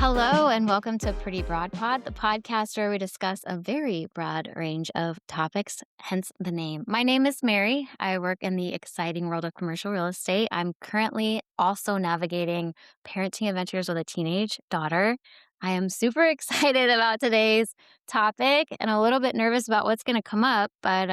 Hello and welcome to Pretty Broad Pod, the podcast where we discuss a very broad range of topics, hence the name. My name is Mary. I work in the exciting world of commercial real estate. I'm currently also navigating parenting adventures with a teenage daughter. I am super excited about today's topic and a little bit nervous about what's going to come up, but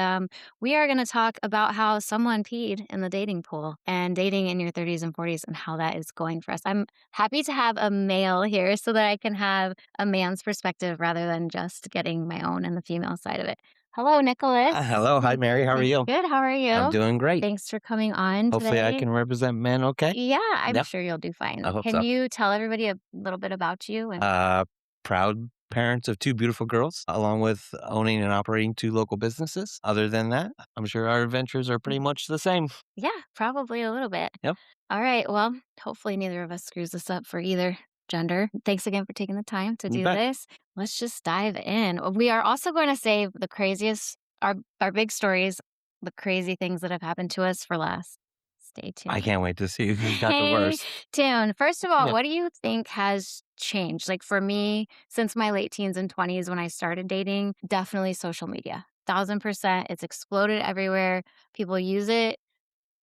we are going to talk about how someone peed in the dating pool and dating in your 30s and 40s and how that is going for us. I'm happy to have a male here so that I can have a man's perspective rather than just getting my own and the female side of it. Hello, Nicholas. Hello. Hi, Mary. How are you? Good. How are you? I'm doing great. Thanks for coming on Hopefully today. I can represent men okay. Yeah, I'm Yep. sure you'll do fine. I hope Can so. you tell everybody a little bit about you? And Proud parents of two beautiful girls, along with owning and operating two local businesses. Other than that, I'm sure our adventures are pretty much the same. yeah, probably a little bit. Yep. All right. Well, hopefully neither of us screws this up for either gender. Thanks again for taking the time to You do bet. this. Let's just dive in. We are also going to save the craziest, our big stories, the crazy things that have happened to us for last. Stay tuned. I can't wait to see who's got the worst. Tune. First of all, Yeah. what do you think has changed? Like for me, since my late teens and 20s when I started dating, definitely social media. 1000%. It's exploded everywhere. People use it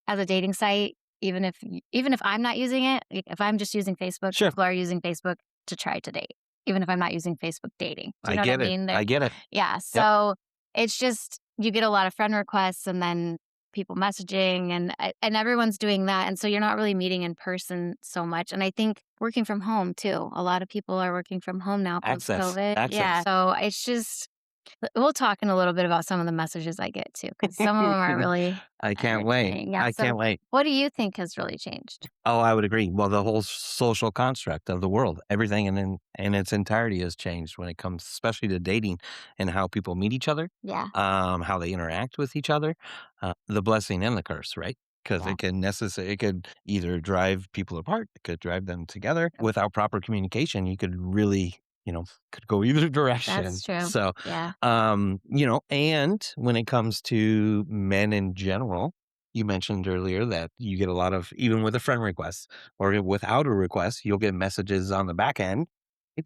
as a dating site, even if I'm not using it. Like, if I'm just using Facebook, Sure. people are using Facebook to try to date, even if I'm not using Facebook dating. Do you know I get what I it. mean? I get it. Yeah. So it's just you get a lot of friend requests and then people messaging and everyone's doing that. And so you're not really meeting in person so much. And I think working from home too. A lot of people are working from home now post COVID. Access. Yeah. So it's just we'll talk in a little bit about some of the messages I get too, because some of them are really I can't wait. entertaining. Yeah. I So can't wait. what do you think has really changed? Oh, I would agree. Well, the whole social construct of the world, everything in its entirety has changed when it comes, especially to dating and how people meet each other, Yeah. how they interact with each other, the blessing and the curse, right? Because Yeah. it could either drive people apart, it could drive them together. Without proper communication, you could really, could go either direction. That's true. So, Yeah. and when it comes to men in general, you mentioned earlier that you get a lot of, even with a friend request or without a request, you'll get messages on the back end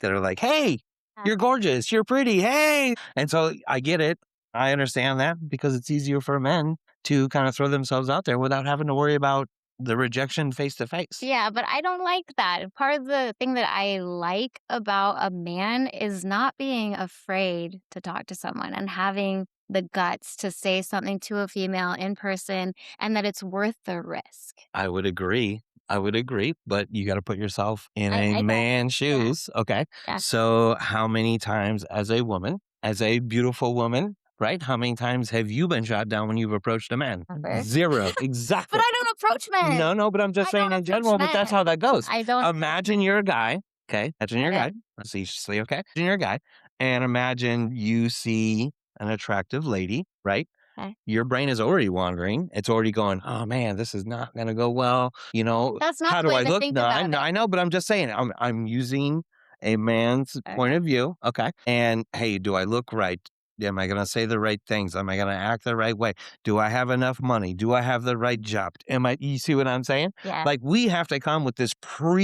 that are like, hey, you're gorgeous, you're pretty, hey. And so I get it. I understand that because it's easier for men to kind of throw themselves out there without having to worry about the rejection face to face. Yeah, but I don't like that. Part of the thing that I like about a man is not being afraid to talk to someone and having the guts to say something to a female in person and that it's worth the risk. I would agree. But you got to put yourself in I a get- man's shoes. Okay. Yeah. So how many times as a woman, as a beautiful woman, right? How many times have you been shot down when you've approached a man? Never. 0. Exactly. But I don't approach men. No, but I'm just I saying don't in general, approach but that's men. how that goes. I don't. Imagine you're a guy. Okay. Imagine you're a Okay. guy. Facetiously, okay. Imagine you're a guy. And imagine you see an attractive lady, right? Okay. Your brain is already wandering. It's already going, oh man, this is not going to go well. That's not how the do way I to look? think No, about it. I know, but I'm just saying, I'm using a man's point of view. Okay. And hey, do I look right? Am I going to say the right things? Am I going to act the right way? Do I have enough money? Do I have the right job? You see what I'm saying? Yeah. Like we have to come with this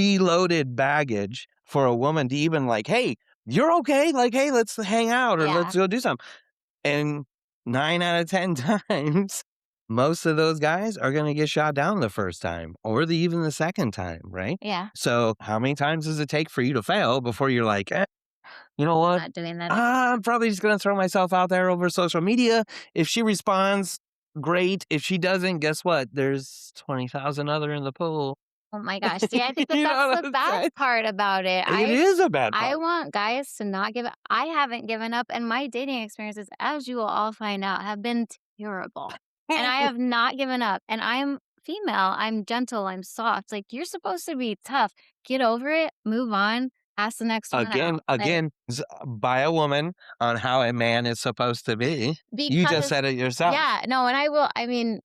preloaded baggage for a woman to even like, hey, you're okay. Like, hey, let's hang out or Yeah. let's go do something. And 9 out of 10 times, most of those guys are going to get shot down the first time or even the second time, right? Yeah. So how many times does it take for you to fail before you're like, you know what? Not doing that. I'm probably just going to throw myself out there over social media. If she responds, great. If she doesn't, guess what? There's 20,000 other in the pool. Oh my gosh. See, I think that You know that's what the I'm bad saying? part about it. It is a bad I part. want guys to not give up. I haven't given up, and my dating experiences, as you will all find out, have been terrible. And I have not given up. And I'm female. I'm gentle. I'm soft. Like, you're supposed to be tough. Get over it. Move on. Ask the next one out. Again, by a woman on how a man is supposed to be. You just said it yourself. Yeah. No, and I will. I mean,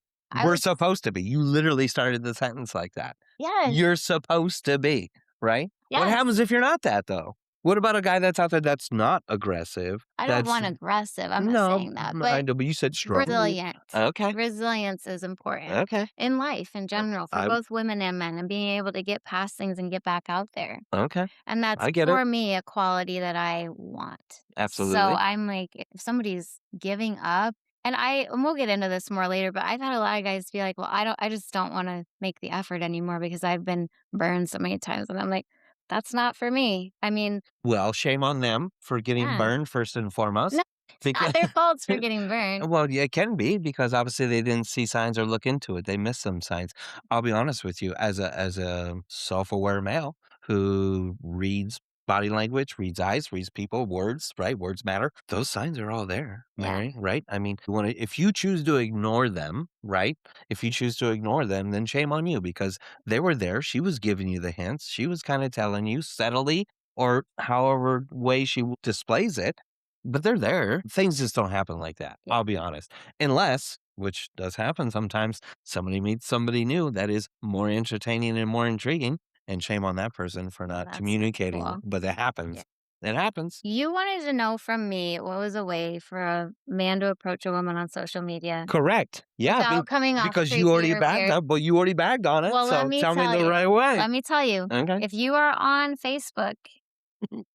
We're supposed to be. You literally started the sentence like that. Yes. You're supposed to be, right? What Yes. happens if you're not that, though? What about a guy that's out there that's not aggressive? I don't That's want aggressive, I'm not no, saying that, I but know, but you said strong. resilient. Okay, Resilience is important okay. in life in general for I both women and men, and being able to get past things and get back out there. okay. And that's, I get it. for me, a quality that I want. So Absolutely. I'm like, if somebody's giving up, and we'll get into this more later, but I've had a lot of guys be like, well, I just don't want to make the effort anymore because I've been burned so many times. And I'm like, that's not for me. I mean, Well, shame on them for getting yeah, burned first and no, foremost. it's Because not their faults for getting burned. well, yeah, it can be because obviously they didn't see signs or look into it. They missed some signs. I'll be honest with you, as a self-aware male who reads body language, reads eyes, reads people, words, right? Words matter. Those signs are all there, Yeah, Mary, right? I mean, if you choose to ignore them, right? If you choose to ignore them, then shame on you because they were there. She was giving you the hints. She was kind of telling you subtly or however way she displays it, but they're there. Things just don't happen like that. yeah. I'll be honest. Unless, which does happen sometimes, somebody meets somebody new that is more entertaining and more intriguing, and shame on that person for Well, not that's communicating, cool. but it Yeah. happens. It happens. You wanted to know from me what was a way for a man to approach a woman on social media Correct. Yeah, without coming off because you creepy already or bagged weird. up, but you already bagged on it. Well, let So me tell me tell the you. right way. Let me tell you. Okay. If you are on Facebook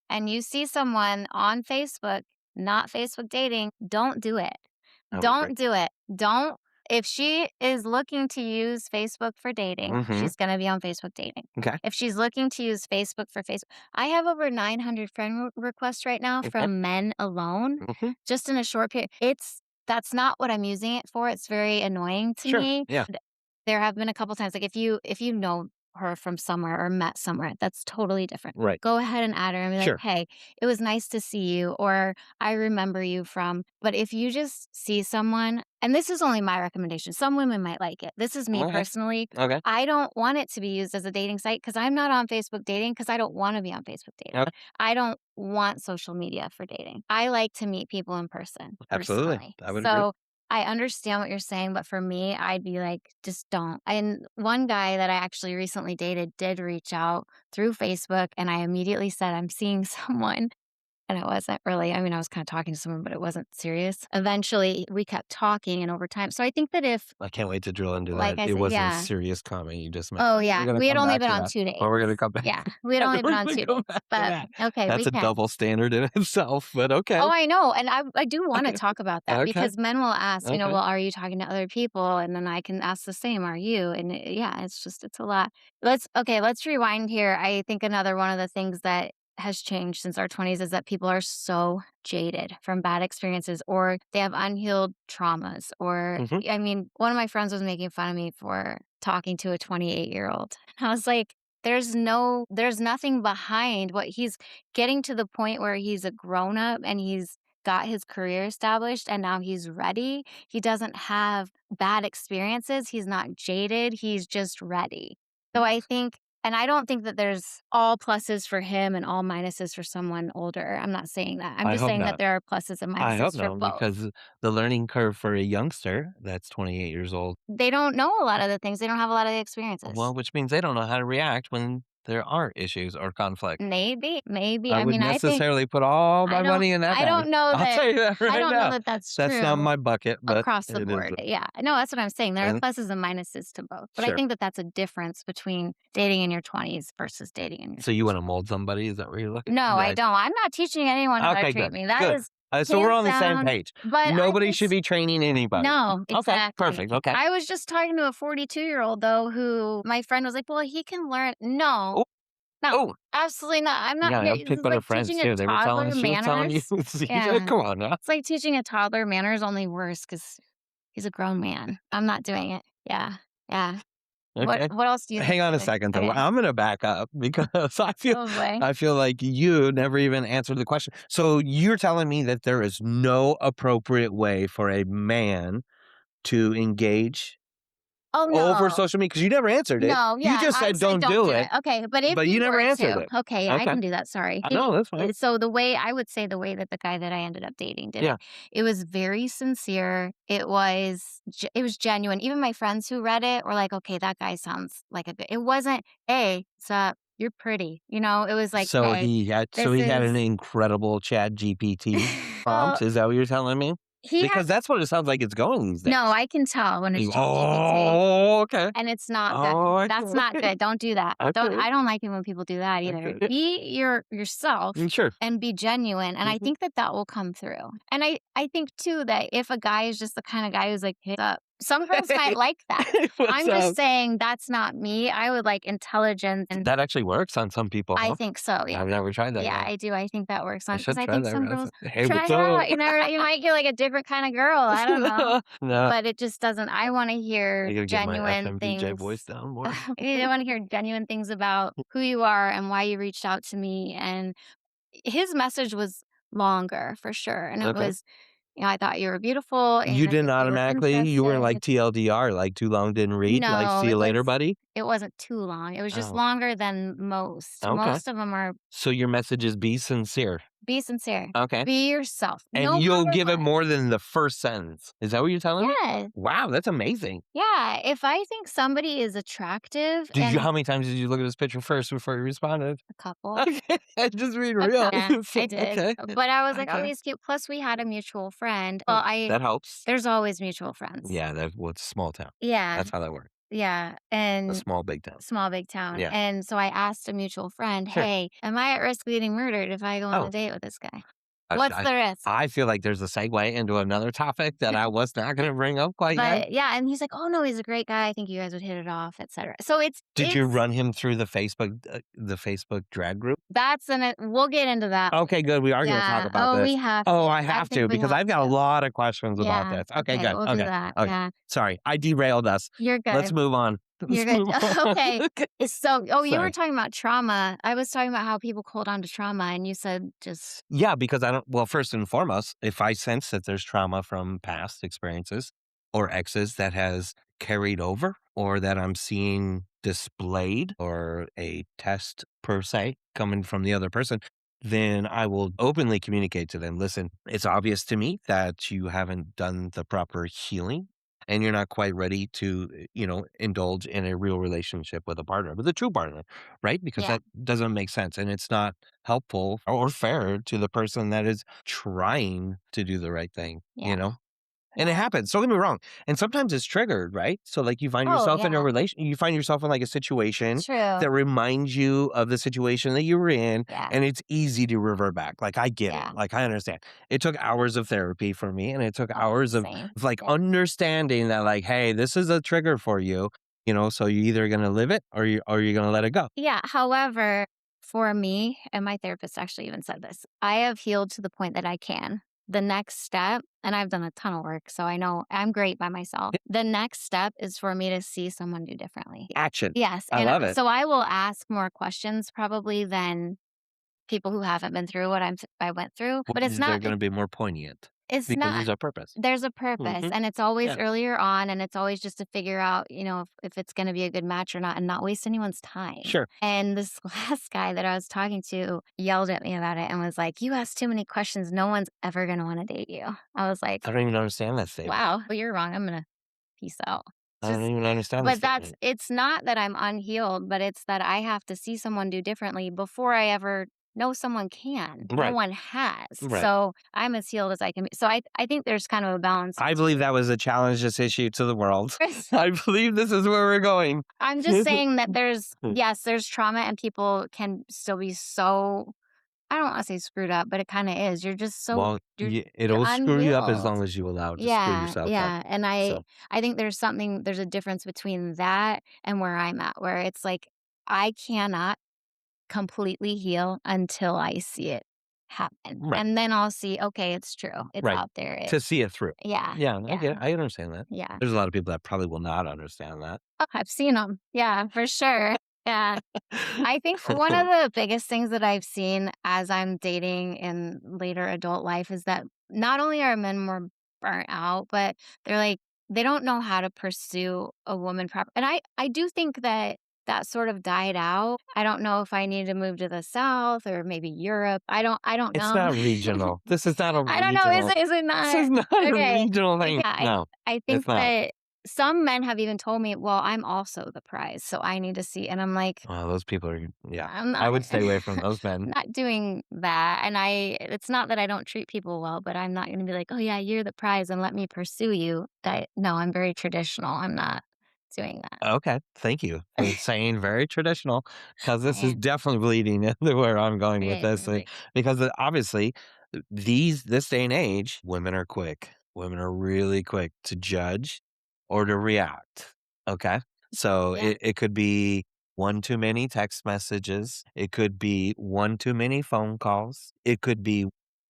and you see someone on Facebook, not Facebook dating, don't do it. I would agree. Don't do it. Don't. If she is looking to use Facebook for dating, Mm-hmm. she's going to be on Facebook dating. Okay. If she's looking to use Facebook for Facebook, I have over 900 friend requests right now Okay. from men alone, Mm-hmm. just in a short period. That's not what I'm using it for. It's very annoying to Sure. me. Yeah. There have been a couple times, like if you know her from somewhere or met somewhere, that's totally different. Right. Go ahead and add her and be like, Sure. "Hey, it was nice to see you," or "I remember you from." But if you just see someone, and this is only my recommendation, some women might like it. This is me Okay. personally. Okay. I don't want it to be used as a dating site because I'm not on Facebook dating because I don't want to be on Facebook dating. Okay. I don't want social media for dating. I like to meet people in person, Absolutely. personally. I would agree. So I understand what you're saying, but for me, I'd be like, just don't. And one guy that I actually recently dated did reach out through Facebook, and I immediately said, I'm seeing someone. And it wasn't really, I mean, I was kind of talking to someone, but it wasn't serious. Eventually, we kept talking, and over time, so I think that if, I can't wait to drill into like that. I It said, wasn't a yeah. serious comment you just made. Oh, We're yeah. gonna We had come only back been to on that. 2 Well, dates. we're gonna come back. Yeah. We had only been We're on gonna 2 go dates. back to But that. okay, That's we a can. double standard in itself, but Oh, okay. I know, and I do wanna talk about that Okay. because men will ask, Okay. "Well, are you talking to other people?" And then I can ask the same, "Are you?" And yeah, it's a lot. Let's rewind here. I think another one of the things that has changed since our 20s is that people are so jaded from bad experiences, or they have unhealed traumas, or Mhm. I mean, one of my friends was making fun of me for talking to a 28-year-old. I was like, there's nothing behind what he's getting to the point where he's a grown up and he's got his career established and now he's ready. He doesn't have bad experiences. He's not jaded. He's just ready. So I think, and I don't think that there's all pluses for him and all minuses for someone older. I'm not saying that. I'm I just hope saying that not. there are pluses and I hope minuses for not both. because the learning curve for a youngster that's 28 years old, They don't know a lot of the things. They don't have a lot of the experiences. well, which means they don't know how to react when there are issues or conflict. Maybe. I I mean, wouldn't I think necessarily put all my money in that I basket. don't know I'll that tell you that I right don't know now. that that's That's not true my bucket, but across the it is board. Yeah. No, that's what I'm saying. There are and pluses and minuses to both. But I sure. think that that's a difference between dating in your 20s versus dating in your So you 30s. wanna mold somebody? Is that where you're looking? No, I Right. don't. I'm not teaching anyone how to Okay, treat good, me. That good. is So we're hands on the same down. page. But I Nobody should just be training anybody. no, Okay, exactly. perfect, okay. I was just talking to a 42-year-old though who my friend was like, "Well, he can learn." No. Oh, No. oh, Absolutely not. I'm not yeah, here. I'll This pick is with her like friends teaching a too. They were telling toddler she was telling you. manners. Yeah. Come on now. It's like teaching a toddler manners, only worse because he's a grown man. I'm not doing it. Yeah. Yeah. What Okay. what else do you think Hang on a I could second though. okay. I'm gonna back up because Oh, boy. I feel like you never even answered the question. So you're telling me that there is no appropriate way for a man to engage Oh, over no. social media? Because you never answered it. No, You yeah, just I said said don't don't do do it, it. Okay, but if but you you never were answered to it. okay, yeah, I Okay. can do that, sorry. I know, that's fine. So the way I would say the way that the guy that I ended up dating did Yeah. it was very sincere. It was genuine. Even my friends who read it were like, "Okay, that guy sounds like a good." It wasn't, "Hey, what's up? you're pretty. You know, it was like, So hey, so this he had an is incredible Chat GPT well, prompt, is that what you're telling me? he Because has that's what it sounds like it's going these no, days. I can tell when it's You ChatGPT. oh, okay. And it's not that Oh, that's not okay. good, don't do that. Don't Okay, I don't like it when people do that either. okay. Be yourself Sure. and be genuine, and I Mhm. think that that will come through. And I think too that if a guy is just the kinda guy who's like, "Hey, what's up?" Some girls might like that. What's I'm just up? saying that's not me. I would like intelligence, and That actually works on some people, I huh? think so, yeah. I've never tried that Yeah, yet. I do. I think that works I on because should I try think that. some girls Hey, try what's it out. up? You never know, you might get like a different kind of girl. I don't know. No. But it just doesn't I wanna I hear gotta get my genuine FMVJ voice things. down more. I wanna hear genuine things about who you are and why you reached out to me, and his message was longer for sure, and it Okay. was, I thought you were beautiful, and You I didn't think you were automatically you weren't like interested. TLDR, like, too long didn't read, like, No, "See you later, buddy"? it wasn't too long. It was just Oh, longer than most. okay. Most of them are So your message is be sincere. be sincere, Okay. be yourself, And no you'll matter give it what. more than the first sentence. Is that what you're telling me? Yeah, Wow, that's amazing. yeah. If I think somebody is attractive Did you and how many times did you look at this picture first before you responded? a couple. Okay, just being A real. yeah, I did, Okay. but I was like, "Oh, Okay. he's cute." Plus, we had a mutual friend. Well, Oh, that helps. there's always mutual friends. Yeah, that well, it's a small town. Yeah, That's how that works. yeah, A and small, big town. small, big town, Yeah. and so I asked a mutual friend, Sure. "Hey, am I at risk of getting murdered if I go on a Oh, date with this guy? gosh, What's the risk?" I feel like there's a segue into another topic that I was not gonna bring up quite yet. But, yeah, and he's like, "Oh, no, he's a great guy. I think you guys would hit it off, etcetera." So Did you it's run him through the Facebook drag group? that's an we'll get into that. Okay, good. We are gonna talk Yeah. about Oh, we this. have Oh, to. I I have think to we because have I've got a to. lot of questions about Yeah. this. Okay, Okay, good. we'll do Okay. that. Okay. Yeah. Sorry, I derailed us. You're Let's good. move on. You're Let's good. move on. Okay. Okay. So you were Sorry. talking about trauma. I was talking about how people hold on to trauma, and you said just Yeah, because I don't well, first and foremost, if I sense that there's trauma from past experiences or exes that has carried over or that I'm seeing displayed or a test per se coming from the other person, then I will openly communicate to them. Listen, it's obvious to me that you haven't done the proper healing and you're not quite ready to, indulge in a real relationship with a true partner, right? Because yeah, that doesn't make sense. And it's not helpful or fair to the person that is trying to do the right thing, yeah, And it yeah. happens. Don't get me wrong. And sometimes it's triggered, right? So like Oh, yeah. you find yourself in like a situation True. that reminds you of the situation that you were in, Yeah, and it's easy to revert back. Like I get it. yeah. Like I understand. It took hours of therapy for me, and it took Oh, hours same. of like Yeah. understanding that, like, hey, this is a trigger for you. So you're either gonna live it or you're gonna let it go. Yeah, however, for me, and my therapist actually even said this, I have healed to the point that I can. The next step, and I've done a ton of work, so I know I'm great by myself. The next step is for me to see someone do differently. Action. Yes, I and love it. so I will ask more questions probably than people who haven't been through what I went through, but They're gonna be more poignant it's because not there's a purpose. there's a purpose, Hmm. and it's always Yeah. earlier on, and it's always just to figure out, if it's gonna be a good match or not and not waste anyone's time. Sure. And this last guy that I was talking to yelled at me about it and was like, "You ask too many questions. No one's ever gonna wanna date you." I was like, I don't even understand that statement. "Wow, well, you're wrong. I'm gonna peace out." I don't Just even understand the but that's statement. it's not that I'm unhealed, but it's that I have to see someone do differently before I ever know someone can. No Right. one has. Right. So I'm as healed as I can be. So I think there's kind of a balance I believe that was a challenge this issue to the world. between I believe this is where we're going. I'm just saying that yes, there's trauma and people can still be so I don't wanna say screwed up, but it kinda is. You're just so Well, you're it'll screw you up as unhealed. long as you allow it to screw Yeah, yourself up. yeah, and So, I think there's a difference between that and where I'm at, where it's like, I cannot completely heal until I see it happen, right, and then I'll see, okay, it's true. It's right. out there. To see it through. Yeah, Yeah, I yeah, get it. I understand that. yeah. There's a lot of people that probably will not understand that. Oh, I've seen them. Yeah, for sure. Yeah. I think one of the biggest things that I've seen as I'm dating in later adult life is that not only are men more burnt out, but they're like, they don't know how to pursue a woman proper. And I do think that that sort of died out. I don't know if I need to move to the South or maybe Europe. I don't It's know. not regional. This is not a I don't know. regional. Is it This is not? not a Okay. regional thing. Yeah, No, I it's think not. that some men have even told me, "Well, I'm also the prize, so I need to see," and I'm like, Oh, those people are yeah. "I'm I not would stay away from those I'm men. not doing that," and it's not that I don't treat people well, but I'm not gonna be like, "Oh, yeah, you're the prize and let me pursue you." That no, I'm very traditional, I'm not doing that. Okay, thank you for saying very traditional, because this is Man, definitely bleeding into where I'm going with it this, really because, obviously, this day and age, women are quick. Women are really quick to judge or to react, okay? So, yeah. it could be one too many text messages, it could be one too many phone calls, it could be,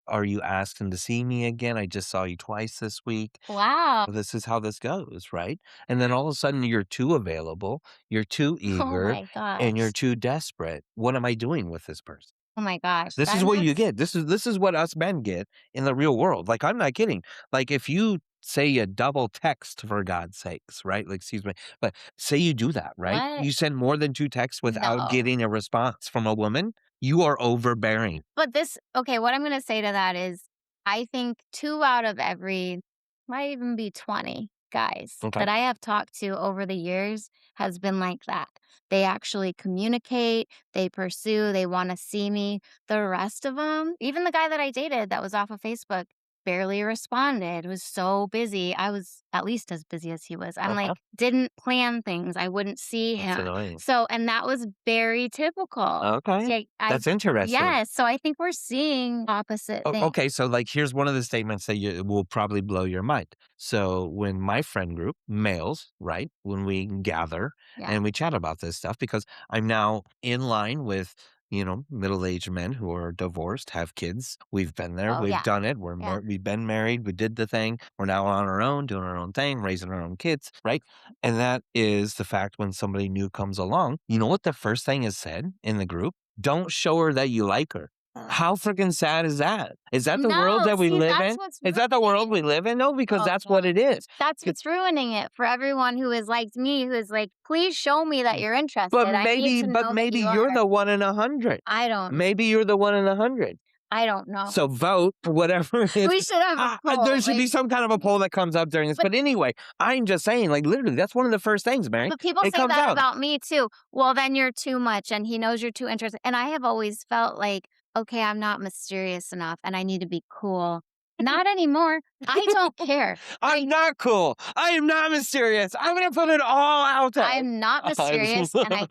"Are you asking to see me again? I just saw you twice this week." Wow. This is how this goes, right? And then all of a sudden you're too available, you're too Oh eager, my and you're gosh. too desperate. What am I doing with this person? Oh my gosh. This is And what you that's get. This is what us men get in the real world. Like, I'm not kidding. Like, if you say you double text, for God's sakes, right? Like, excuse me, but say you do that, right? what? You send more than 2 texts without No. getting a response from a woman, you are overbearing. But this okay, what I'm gonna say to that is, I think 2 out of every might even be 20 guys Okay. that I have talked to over the years has been like that. They actually communicate, they pursue, they wanna see me. The rest of them, even the guy that I dated that was off of Facebook, barely responded, was so busy. I was at least as busy as he was. I'm Okay. like, didn't plan things, I wouldn't see That's him. annoying. So and that was very typical. Okay. See, I That's interesting. yes, so I think we're seeing opposite things. Okay, so, like, here's one of the statements that you will probably blow your mind. So, when my friend group, males, right, when we gather Yeah. and we chat about this stuff, because I'm now in line with, middle-aged men who are divorced, have kids. We've been there, Oh, we've yeah. done it. Yeah. We've been married, we did the thing. We're now on our own, doing our own thing, raising our own kids, right? And that is the fact when somebody new comes along, you know what the first thing is said in the group? Don't show her that you like her. How freaking sad is that? Is that the world No, that we see, live that's in? what's Is that the ruining world it. we live in? No, because Oh, that's what no. it is. That's 'Cau what's ruining it for everyone who is like me, who is like, "Please show me that you're but interested. I need maybe to but know that maybe you you're are." the 1 in 100. I don't Maybe you're the 1 in 100. I don't know. So vote for whatever it is. We should have a There poll, should be some kind of a poll that comes up during this. but But anyway, I'm just saying, like, literally, that's one of the first things, Mary. but people It say comes that out. about me too. "Well, then you're too much, and he knows you're too interested." And I have always felt like, "Okay, I'm not mysterious enough, and I need to be cool." Not anymore. I don't care. I'm not cool. I am not mysterious. I'm gonna put it all out there. I'm not mysterious, and I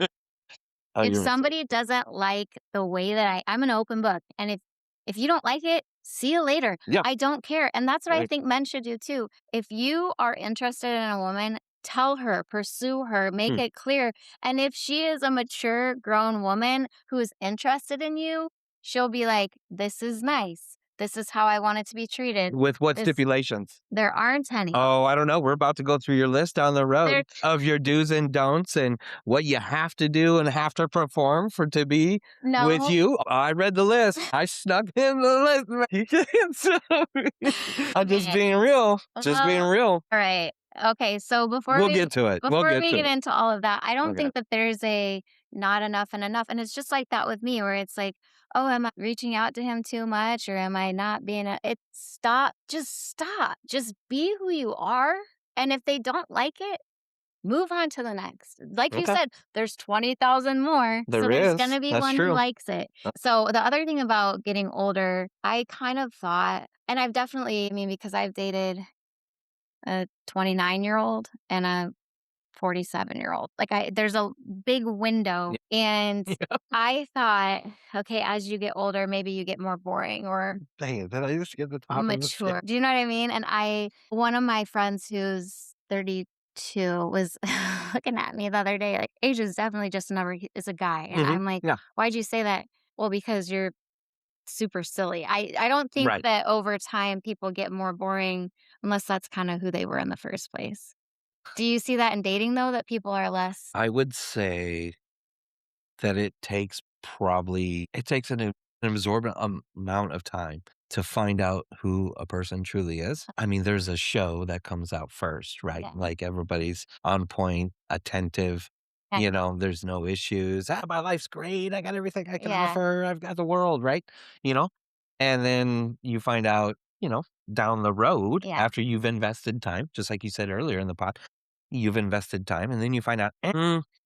Oh, if you're mysterious. somebody doesn't like the way that I'm an open book, and if you don't like it, see you later. Yeah. I don't care, and that's what I Right. think men should do too. If you are interested in a woman, tell her, pursue her, make Hmm. it clear, and if she is a mature, grown woman who is interested in you, she'll be like, "This is nice. This is how I want it to be treated. With what This." stipulations? There aren't any. Oh, I don't know. We're about to go through your list down the There road of your do's and don'ts and what you have to do and have to perform for to be with no. you. I read the list. I snuck in the list. I'm just Okay. being real. Just being Well, real. all right. Okay, so We'll get to it. We'll before get we to get it. into all of that, I don't Okay. think that there's a not enough and enough. And it's just like that with me where it's like, "Oh, am I reaching out to him too much or am I not being a it stop, just stop. Just be who you are. And if they don't like it, move on to the next." Like you Okay. said, there's 20,000 more, so There there's going is. to be That's one who true. likes it. So the other thing about getting older, I kind of thought and I've definitely, I mean, because I've dated a 29-year-old and a 47-year-old. Like there's a big window Yeah. and Yeah. I thought, okay, as you get older, maybe you get more boring or Dang it. Did I just get the top of the shit? mature. Do you know what I mean? And one of my friends who's 32 was looking at me the other day, like age is definitely just a number. He is a guy. And Hmm. I'm like, Yeah. why'd you say that? Well, because you're super silly. I don't think Right. that over time people get more boring unless that's kind of who they were in the first place. Do you see that in dating though, that people are less I would say that it takes an absorbent amount of time to find out who a person truly is. I mean, there's a show that comes out first, right? yeah. Like everybody's on point, attentive, Yeah. there's no issues. My life's great. I got everything I can Yeah. offer. I've got the world, right? You know? And then you find out, down the road Yeah. after you've invested time, just like you said earlier in the pod. you've invested time, and then you find out,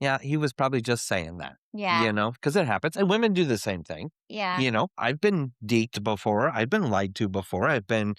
yeah, he was probably just saying that, Yeah. because it happens. And women do the same thing. Yeah. I've been deeked before. I've been lied to before. I've been,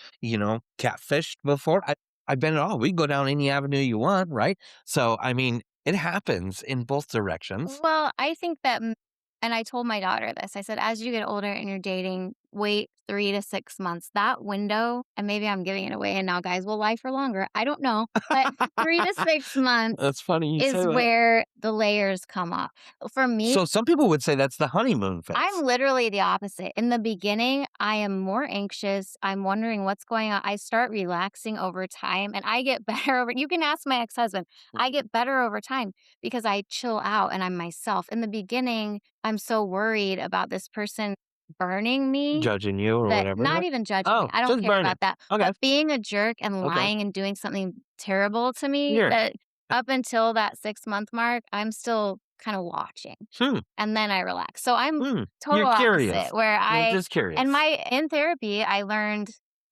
catfished before. I've been it all. We can go down any avenue you want, right? So, I mean, it happens in both directions. Well, I think that, and I told my daughter this. I said, as you get older and you're dating, wait 3 to 6 months. That window, and maybe I'm giving it away, and now guys will lie for longer. I don't know, but 3 to 6 months That's funny you say is that. where the layers come off. For me, So some people would say that's the honeymoon phase. I'm literally the opposite. In the beginning, I am more anxious. I'm wondering what's going on. I start relaxing over time and I get better over. You can ask my ex-husband. I get better over time because I chill out and I'm myself. In the beginning, I'm so worried about this person burning me Judging you or that whatever. not Right? even judging me. Oh, I don't just care burning. about that. Okay. But being a jerk and Okay. lying and doing something terrible to me Here. that up until that 6 month mark, I'm still kind of watching Hmm. and then I relax. So I'm total You're curious. opposite where You're I just curious. and my in therapy, I learned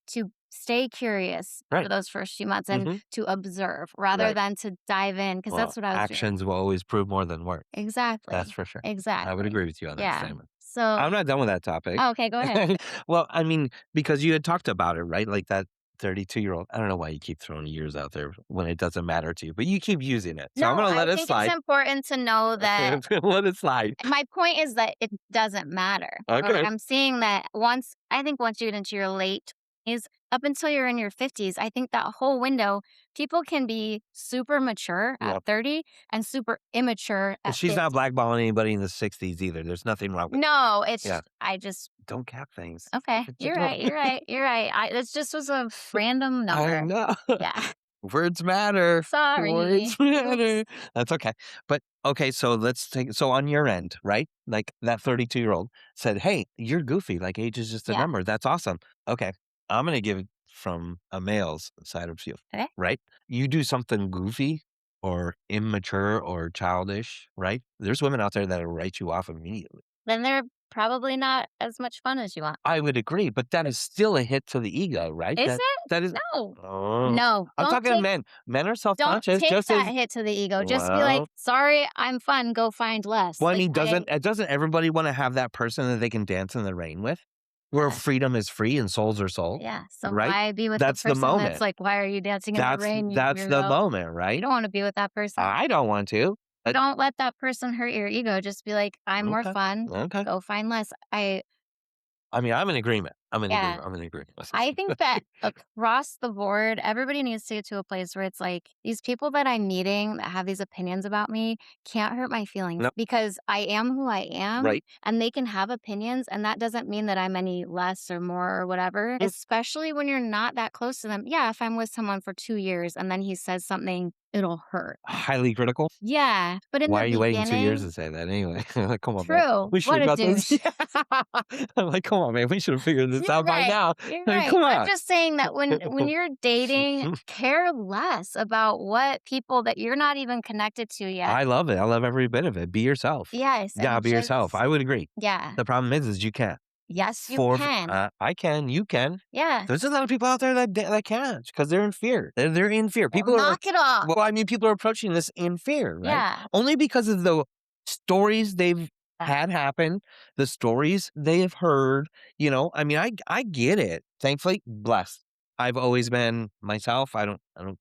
to stay curious for Right. those first few months and to observe rather Right. than to dive in because Well, that's what I was doing. actions will always prove more than words. Exactly. That's for sure. Exactly. I would agree with you on that Yeah. statement. So I'm not done with that topic. oh, okay, go ahead. Well, I mean, because you had talked about it, right? Like that 32-year-old. I don't know why you keep throwing years out there when it doesn't matter to you, but you keep using it. So I'm No, going to let I it think slide. it's important to know that Let it slide. my point is that it doesn't matter. Okay. I'm seeing that once you get into your late 20s, up until you're in your 50s, I think that whole window, people can be super mature Yeah. at 30 and super immature And at she's 50. not blackballing anybody in the 60s either. There's nothing wrong with No, it's Yeah. I just Don't cap things. okay. You're right. You're right. You're right. This just was a random I number. know. Yeah. Words matter. Sorry. Words matter. Oops. That's okay. But okay, so so on your end, right? Like that 32-year-old said, "Hey, you're goofy. Like age is just a Yeah. number. That's awesome." Okay. I'm going to give it from a male's side of you, Okay. right? You do something goofy or immature or childish, right? There's women out there that'll write you off immediately. Then they're probably not as much fun as you want. I would agree, but that is still a hit to the ego, right? Is it? That is No. Oh. No. I'm talking to men. Men are Don't self-conscious take just that as hit to the ego. Just be like, well, sorry, I'm fun. Go find less. well, I Like, mean, doesn't everybody wanna have that person that they can dance in the rain with? Where Yeah. freedom is free and souls are sold, Yeah. So right? why be with That's the the person that's moment. like, why are you dancing in the rain, you That's the weirdo? moment, You right? don't want to be with that person. I don't want to. But Don't let that person hurt your ego. Just be like, I'm more okay, fun. okay. Go find less. I mean, I'm in agreement. Yeah. I'm in agreement with I you. think that across the board, everybody needs to get to a place where it's like these people that I'm meeting that have these opinions about me can't hurt my feelings No, because I am who I am right. and they can have opinions. And that doesn't mean that I'm any less or more or whatever, especially when you're not that close to them. Yeah, if I'm with someone for 2 years and then he says something, it'll hurt. Highly critical. Yeah. But in Why the are you waiting 2 years beginning, to say that anyway? Like, come on, man. true. We should What have a got this. douche. I'm like, come on, man. We should have figured this You're out by right. now. You're Like, right. come I'm on. just saying that when you're dating, care less about what people that you're not even connected to yet. I love it. I love every bit of it. Be yourself. Yes, Yeah, and be yourself. just I would agree. yeah. The problem is you can't. Yes, you For can. I can. You can. Yeah. There's a lot of people out there that can't because they're in fear. They're in fear. Well, People are knock it off. well. I mean, people are approaching this in fear, right? Yeah. Only because of the stories they've had happen, the stories they have heard. I mean, I get it. Thankfully, blessed. I've always been myself. Oh,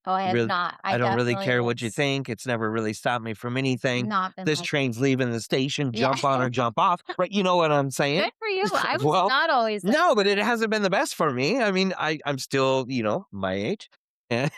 I have really, not. I I don't really definitely care what you was think. It's never really stopped me from anything. not been This like train's leaving the station. yeah. Jump on or jump off. Right? You know what I'm saying? Good for you. I was Well, not always like no, but it hasn't been the best for me. I mean, I'm still, my age. And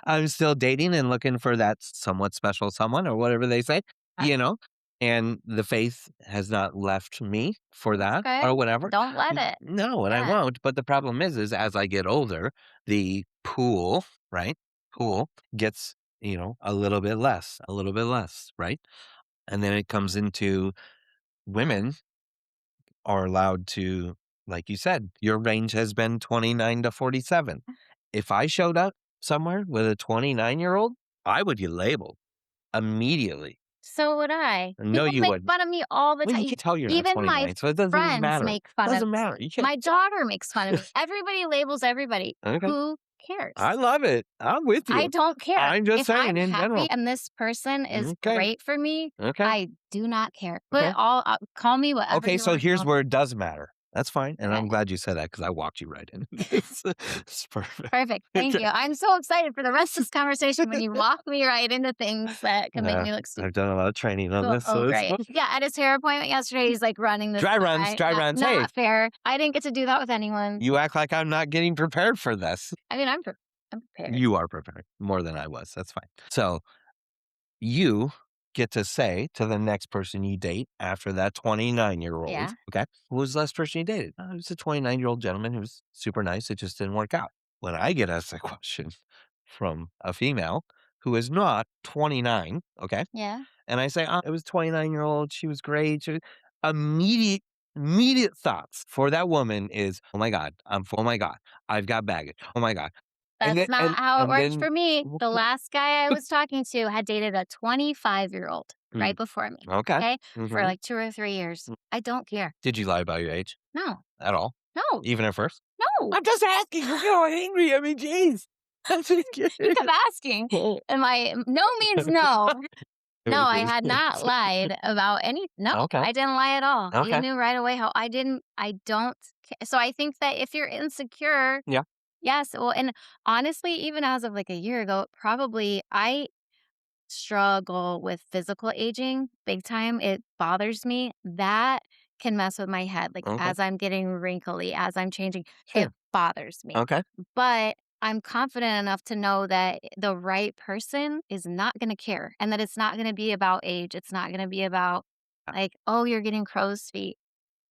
I'm still dating and looking for that somewhat special someone or whatever they say, that. you know. And the faith has not left me for that Okay. or whatever. Don't let it. No, and I Yeah. won't. But the problem is as I get older, the pool, right? Pool gets, a little bit less, right? And then it comes into women are allowed to, like you said, your range has been 29 to 47. If I showed up somewhere with a 29-year-old, I would get labeled immediately. So would I. No, People you make wouldn't. fun of me all the Well, time. you can tell you're not Even my 29, so it doesn't even friends matter. make fun of Doesn't me. matter. You can't. My daughter makes fun of me. Everybody labels everybody. Okay. Who I cares? love it. I'm with I you. don't care. I'm just If saying I'm in general. happy and this person is Okay. great for me, Okay. I do not care. Okay. Call me whatever Okay. you So want to here's call me. where it does matter. That's fine. And Okay. I'm glad you said that because I walked you right in. It's perfect. Perfect. Thank Okay. you. I'm so excited for the rest of this conversation when you walk me right into things that can make me look stupid. I've done a lot of training on Cool. this, Oh, so it's great. fun. Yeah, at his hair appointment yesterday, he's like running this Dry runs, by. dry Yeah, runs. Hey, not fair. I didn't get to do that with anyone. you act like I'm not getting prepared for this. I mean, I'm prepared. You are prepared more than I was. That's fine. So you get to say to the next person you date after that 29-year-old, Yeah. okay, who was the last person you dated? It was a 29-year-old gentleman who was super nice. It just didn't work out. When I get asked a question from a female who is not 29, okay, Yeah. and I say, it was 29-year-old. She was great. Immediate, immediate thoughts for that woman is, oh my God, oh my God, I've got baggage. Oh my God. And That's then, not how it works then, for me. The last guy I was talking to had dated a 25-year-old Mm, right before me. okay. Okay. For Mhm. like 2 or 3 years. I don't care. Did you lie about your age No. at all? No. Even at first? No. I'm just asking. You're so angry. I mean, jeez. I'm just You kidding. kept asking. And my no means no. No, I had not lied about any. No, Okay. I didn't lie at all. You Okay. knew right away how I don't. So I think that if you're insecure, Yeah. yes. Well, and honestly, even as of like a year ago, probably I struggle with physical aging big time. It bothers me. That can mess with my head. Like Okay. as I'm getting wrinkly, as I'm changing, it Sure. bothers me. Okay. But I'm confident enough to know that the right person is not going to care and that it's not going to be about age. It's not going to be about like, oh, you're getting crow's feet.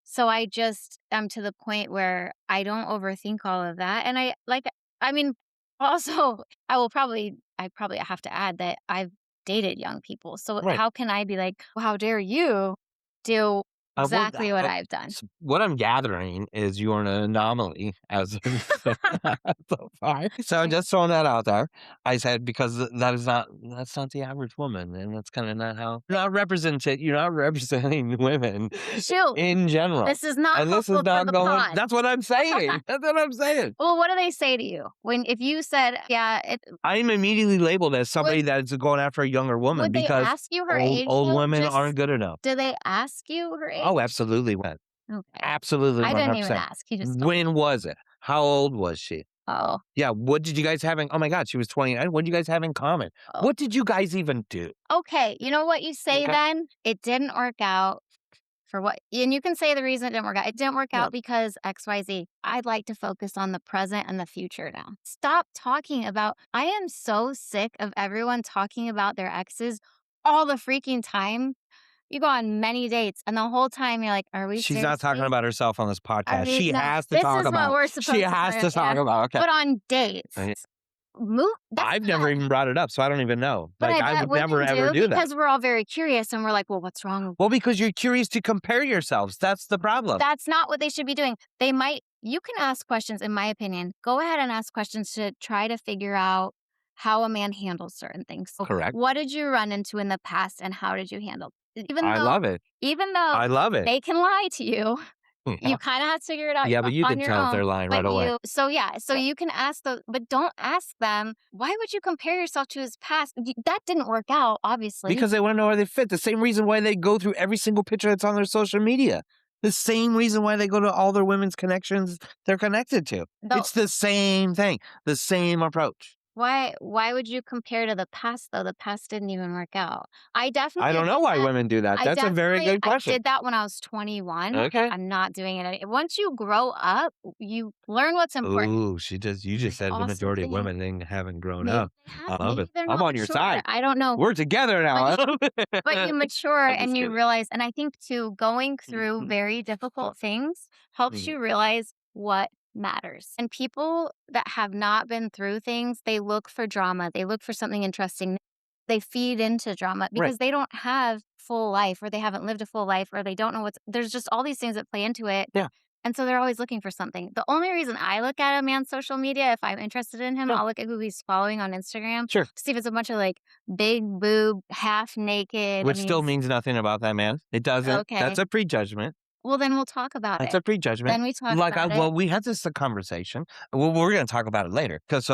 So I just am to the point where I don't overthink all of that. And I mean, also, I probably have to add that I've dated young people. So Right. how can I be like, well, how dare you do Well, exactly what I've done? what I'm gathering is you're an anomaly as of so far. So I'm just throwing that out there. I said because that's not the average woman, and that's kind of not how you're not representing women Shoot, in general. this is not And this is helpful for not the going. pod. That's what I'm saying. That's what I'm saying. Well, what do they say to you when if you said, yeah, I'm immediately labeled as somebody that's going after a younger woman would they because ask you her old age old though? women Just aren't good enough. do they ask you her age? Oh, absolutely. When Okay. absolutely I didn't even 100%. ask. He just told me. When was it? How old was she? Oh, Yeah, what did you guys have in oh my god, she was 29. What did you guys have in common? oh. What did you guys even do? Okay. You know what you say Okay. then? It didn't work out for what and you can say the reason it didn't work out. It didn't work Yeah. out because XYZ. I'd like to focus on the present and the future now. Stop talking about I am so sick of everyone talking about their exes all the freaking time. You go on many dates and the whole time you're like, are we She's not talking seriously? about herself on this Are podcast. we She no. has to This talk is what about we're she supposed to has talk to about, talk yeah. about okay. But on dates, Uh, move that's I've never not even brought it up, so I don't even know. but Like, I I bet would never women ever do do that. because we're all very curious and we're like, well, what's wrong? Well, because you're curious to compare yourselves. That's the problem. That's not what they should be doing. You can ask questions, in my opinion. Go ahead and ask questions to try to figure out how a man handles certain things. So Correct. what did you run into in the past and how did you handle it? I love it. Even though I love it. they can lie to you, Yeah. you kind of have to figure it out Yeah, but you on can your tell if own. they're lying right But away. so you can ask those, but don't ask them, why would you compare yourself to his past? That didn't work out, obviously. Because they want to know where they fit. The same reason why they go through every single picture that's on their social media. The same reason why they go to all their women's connections they're connected to. Though, It's the same thing, the same approach. why would you compare to the past though? The past didn't even work out. I I definitely don't did know why that. women do that. That's a very good I question. did that when I was 21. Okay. I'm not doing it once you grow up, you learn what's important. Ooh, you just said the Also majority of think women haven't grown maybe up. they I have, love maybe it. they're I'm not on your mature. side. I don't know. We're together now. But you mature I'm just and you kidding. realize, and I think too, going through Mhm. very difficult things helps Mhm. you realize what matters. And people that have not been through things, they look for drama. They look for something interesting. They feed into drama Right. because they don't have full life or they haven't lived a full life or they don't know there's just all these things that play into it. Yeah. And so they're always looking for something. The only reason I look at a man's social media, if I'm interested in him, Yeah. I'll look at who he's following on Instagram Sure. to see if it's a bunch of like big boob, half naked. Which And still he's means nothing about that man. It doesn't. okay. That's a prejudgment. Well, then we'll talk about That's it. a prejudgment. Then we talk Like, about it. well, we had this conversation. Well, we're gonna talk about it later, because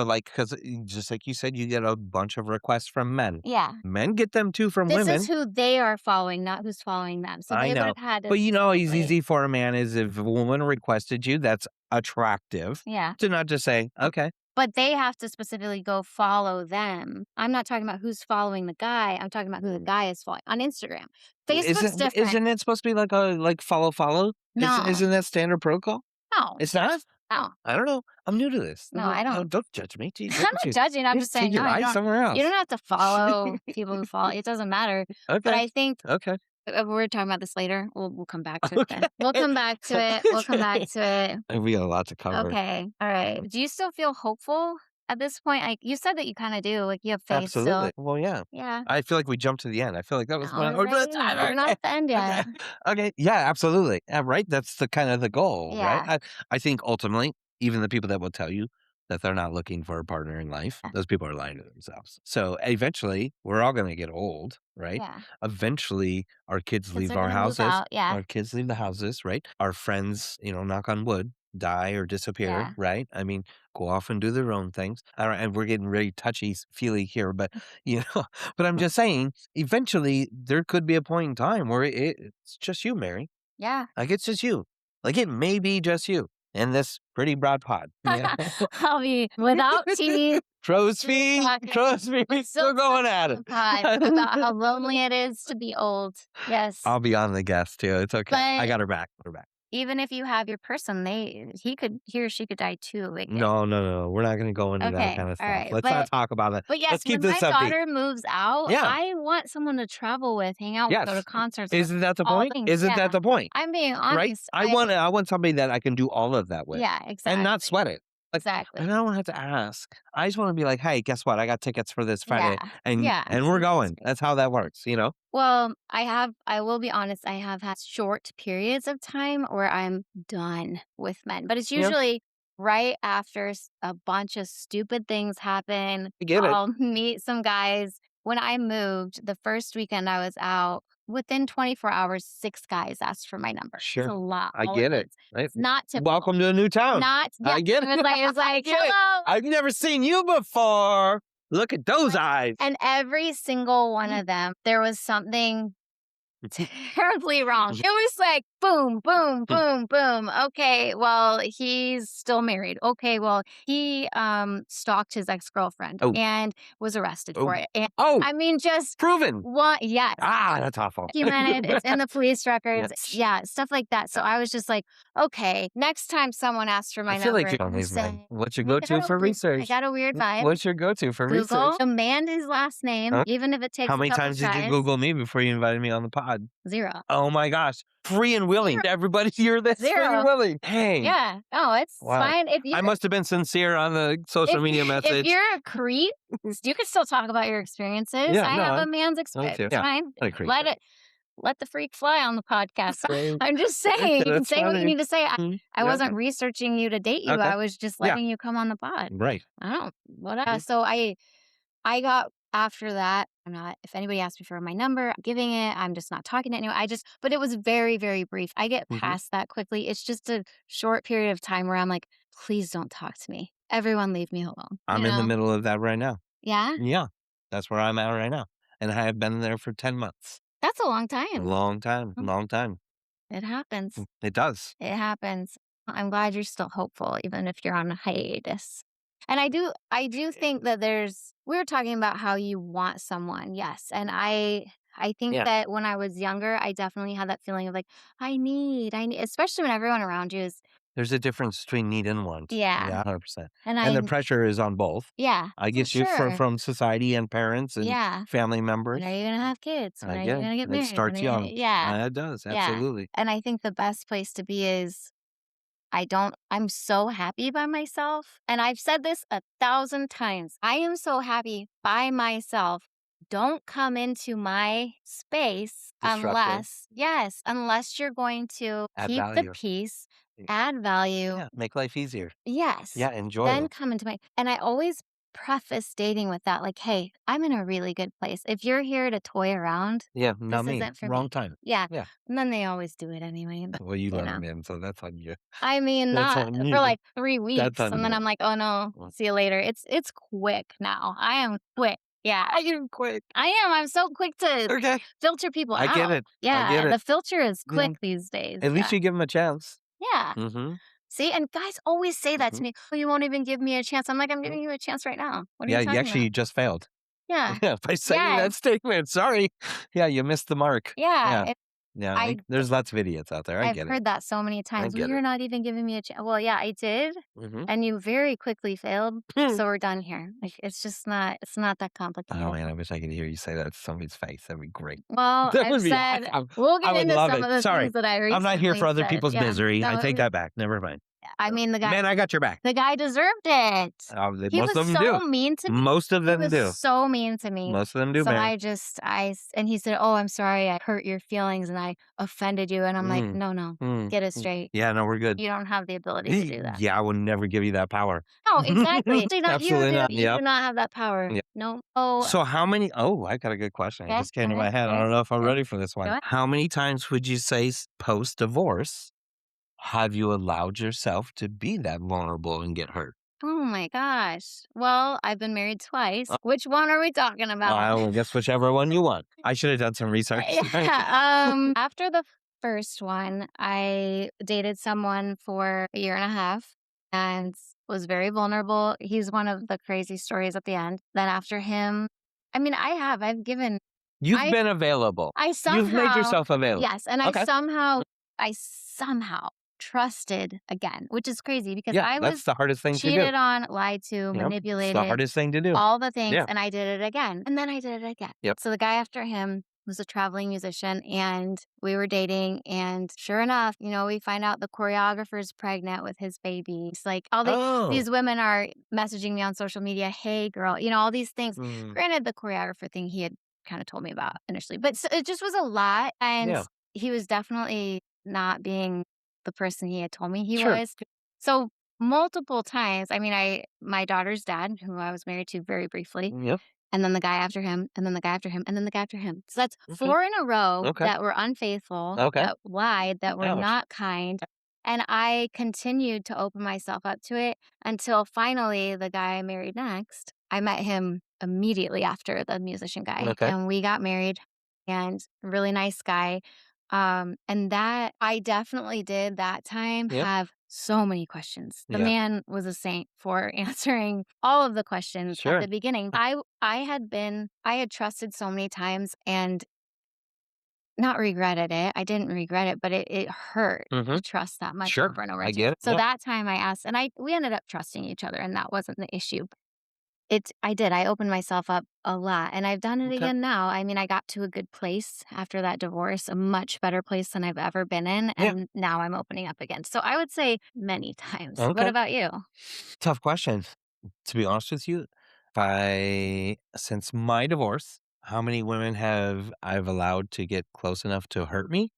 just like you said, you get a bunch of requests from men. Yeah. Men get them too from This is women. who they are following, not who's following them. So I they would know. have had But to you know how specifically. easy for a man is if a woman requested you, that's attractive, Yeah. to not just say, "Okay." But they have to specifically go follow them. I'm not talking about who's following the guy. I'm talking about who the guy is following on Instagram. Facebook's different. Isn't it supposed to be like a follow? No, Isn't that standard protocol? no, It's not? Oh, no, I don't know. I'm new to this. no, I don't. Don't judge me. Jeez, I'm look at not you. judging. I'm You just take saying, no, your you eyes don't. somewhere You else. don't have to follow people who follow. It doesn't matter. But Okay. I think Okay. we're talking about this later. We'll come back to it Okay. then. We'll come back to it. We'll come back to it. We got a lot to cover. Okay. All right. Do you still feel hopeful at this point? Like you said that you kind of do. Like you have faith Absolutely. still. Well, yeah. Yeah. I feel like we jumped to the end. I feel like that was my. All right. We're not at the end Okay. yet. Okay. Yeah, absolutely. Right. That's the kind of the goal, right? Yeah. I think ultimately, even the people that will tell you that they're not looking for a partner in life, those people are lying to themselves. So eventually, we're all going to get old, right? Yeah. Eventually, our kids Kids leave are our gonna move houses. out. Yeah. Our kids leave the houses, right? Our friends, knock on wood, die or disappear, Yeah. right? I mean, go off and do their own things. All right, and we're getting really touchy feely here, but you know, but I'm just saying, eventually there could be a point in time where it's just you, Mary. Yeah. Like it's just you. Like it may be just you and this pretty broad pod. Yeah. I'll be without teeth. Crow's feet. talking- Crow's feet. still We're going at it. Pod about how lonely it is to be old. Yes. I'll be on the guest too. It's okay. I But got her back. We're back. even if you have your person, he or she could die too. Like, No. We're not going to go into that okay, kind of all stuff. right. Let's not talk about it. But yes, Let's keep when this my upbeat. daughter moves out, Yeah. I want someone to travel with, hang out with, go to Yes. concerts with, Isn't that the all point? things. Isn't Yeah. that the point? I'm being Right? honest. I want somebody that I can do all of that with. Yeah, exactly. And not sweat it. Like, Exactly. and I don't have to ask. I just want to be like, hey, guess what? I got tickets for this Friday. Yeah. And Yeah. and we're going. That's how that works, Well, I will be honest, I have had short periods of time where I'm done with men, but it's Yeah. usually right after a bunch of stupid things happen. I get it. I'll meet some guys. When I moved, the first weekend I was out, within 24 hours, 6 guys asked for my number. It's Sure. a lot. I all get at it. once. Right? It's not typical. Welcome to a new town. Not, yeah. I get it. It was like, get it. hello. I've never seen you before. Look at those eyes. And every single one of them, there was something terribly wrong. It was like boom, boom, boom, boom. Okay, well, he's still married. Okay, well, he stalked his ex-girlfriend Oh. and was arrested for it. And Oh, I mean, just proven. what? Yes. That's awful. Documented. It's in the police records. Yes. Yeah, stuff like that. So I was just like, okay, next time someone asks for my I feel number, like you're I'm saying, what's your I go-to got for a- research? I got a weird vibe. What's your go-to for Google, research? demand his last name, Huh? even if it takes How a many couple times did you tries. Google me before you invited me on the pod? 0. Oh my gosh. Free and willing. Everybody hear this? Free 0. and willing. Hey. Yeah. Oh, it's Wow. fine. If you I must have been sincere on the social media If message. you're a creep, you can still talk about your experiences. Yeah, I no, have a man's too. experience. It's Yeah, fine. not a creep. Let the freak fly on the podcast. Right. I'm just saying, you can That's say what you funny. need to say. Mhm. I Yeah. wasn't researching you to date you. Okay. I was just Yeah. letting you come on the pod. Right. I don't whatever. Mhm. So I got after that, I'm not if anybody asks me for my number, I'm giving it. I'm just not talking to anyone. But it was very, very brief. I get Mhm. past that quickly. It's just a short period of time where I'm like, please don't talk to me. Everyone leave me alone. I'm you in the know? middle of that right now. Yeah? Yeah. That's where I'm at right now. And I have been there for 10 months. That's a long A time. long time. Mm. Long time. It happens. It does. It happens. I'm glad you're still hopeful, even if you're on a hiatus. And I do think that we were talking about how you want someone, yes. And I think Yeah. that when I was younger, I definitely had that feeling of like, I need, especially when everyone around you is, There's a difference between need and want. Yeah. Yeah, 100%. and And the pressure is on both. yeah, I for get you sure. from society and parents and Yeah. family members. When are you going to have kids? When I are you get going to it. get married? It starts When are you young. Yeah. It does. Yeah. Absolutely. And I think the best place to be is I'm so happy by myself. And I've said this 1,000 times. I am so happy by myself. Don't come into my space Disruptive. unless you're going to Add keep value. the peace, Yeah. add value. Yeah. Make life easier. Yes. Yeah. Enjoy Then it. come into my, and I always preface dating with that, like, "Hey, I'm in a really good place. If you're here to toy around, Yeah, not this me. isn't for Wrong me." time. Yeah, Yeah. and then they always do it anyway, but, Well, you you let know. them in, so that's on you. I mean, That's not on for, you. like, 3 That's weeks, on and then you. I'm like, "Oh, no, Well, see you later." It's quick now. I am quick. Yeah, I get 'em quick. I am. I'm so quick to Okay. filter people I get out. it. I get Yeah, it. the filter is Yeah. quick these days. At least Yeah. you give them a chance. Yeah. Mhm. See, and guys always say that to Mhm. me, "Oh, you won't even give me a chance." I'm like, "I'm Mhm. giving you a chance right now. What are you Yeah, you talking about?" actually just failed. Yeah. Yeah, by saying Yeah. that statement, sorry. Yeah, you missed the mark. Yeah. Yeah. Yeah, I there's lots of idiots out there, I I've get it. heard that so many I times. "Well, get you're it. not even giving me a chance." Well, yeah, I did, Mhm. and you very quickly failed, so we're done here. Like, it's not that Oh, complicated. man, I wish I could hear you say that to somebody's face, that'd be great. Well, That I've would be said awesome. we'll I get would into love some it. of the Sorry, things that I I'm not here recently for other said. people's Yeah. misery, I No, take that back, never mind. I mean, Man, I got your back. the guy deserved it. He Most was of them so do. mean to me. Most of He them was do. so mean to me. Most of them do, So Mary. and he said, "Oh, I'm sorry I hurt your feelings and I offended you." And I'm like, Mm, "No, no, mm, get it mm. straight. Yeah, no, we're good. You don't have the ability to do that." Yeah, I would never give you that power. No, exactly. Actually, not you Absolutely do. not. You do Yep. not have that power. Yep. No. Oh, So how many I got a good question. It okay, just came to okay, my head. I okay, don't know if I'm okay. ready for this Go one. ahead. How many times would you say post-divorce have you allowed yourself to be that vulnerable and get hurt? Oh my gosh. Well, I've been married twice. Which one are we talking about? I will guess whichever one you want. I should have done some research. Yeah, after the first one, I dated someone for a year and a half and was very vulnerable. He's one of the crazy stories at the end. Then after him, I mean, I've given, You've I, been available. I You've made somehow, yourself available. yes, and Okay. I somehow trusted again, which is crazy because Yeah, I that's was the hardest thing to do. cheated on, lied to, Yep. It's the manipulated, hardest thing to do. all the things, Yeah. and I did it again, and then I did it again. Yep. So the guy after him was a traveling musician, and we were dating, and sure enough, we find out the choreographer's pregnant with his baby. It's like Oh. these women are messaging me on social media, "Hey, girl," all these things. Mm, Granted, the choreographer thing he had kind of told me about initially, but it just was a lot, and yeah. he was definitely not being the person he had told me he Sure. was. So multiple times, I mean, my daughter's dad, who I was married to very briefly, Yep. and then the guy after him, and then the guy after him, and then the guy after him. So that's Okay. 4 in a row Okay. that were unfaithful, Okay. that lied, that were Ouch. not kind, and I continued to open myself up to it until finally the guy I married next, I met him immediately after the musician guy, Okay. and we got married, and really nice guy. And that I definitely did that time Yep. have so many questions. The Yeah. man was a saint for answering all of the questions at Sure. the beginning. I had trusted so many times and not regretted it. I didn't regret it, but it hurt to Mhm. trust that much Sure. over and over I again. get it. So Yep. that time I asked, and we ended up trusting each other, and that wasn't the issue. I did. I opened myself up a lot, and I've done it Okay. again now. I mean, I got to a good place after that divorce, a much better place than I've ever been in, Yeah. and now I'm opening up again. So I would say many times. What Okay. about you? Tough question. To be honest with you, if since my divorce, how many women have I've allowed to get close enough to hurt me?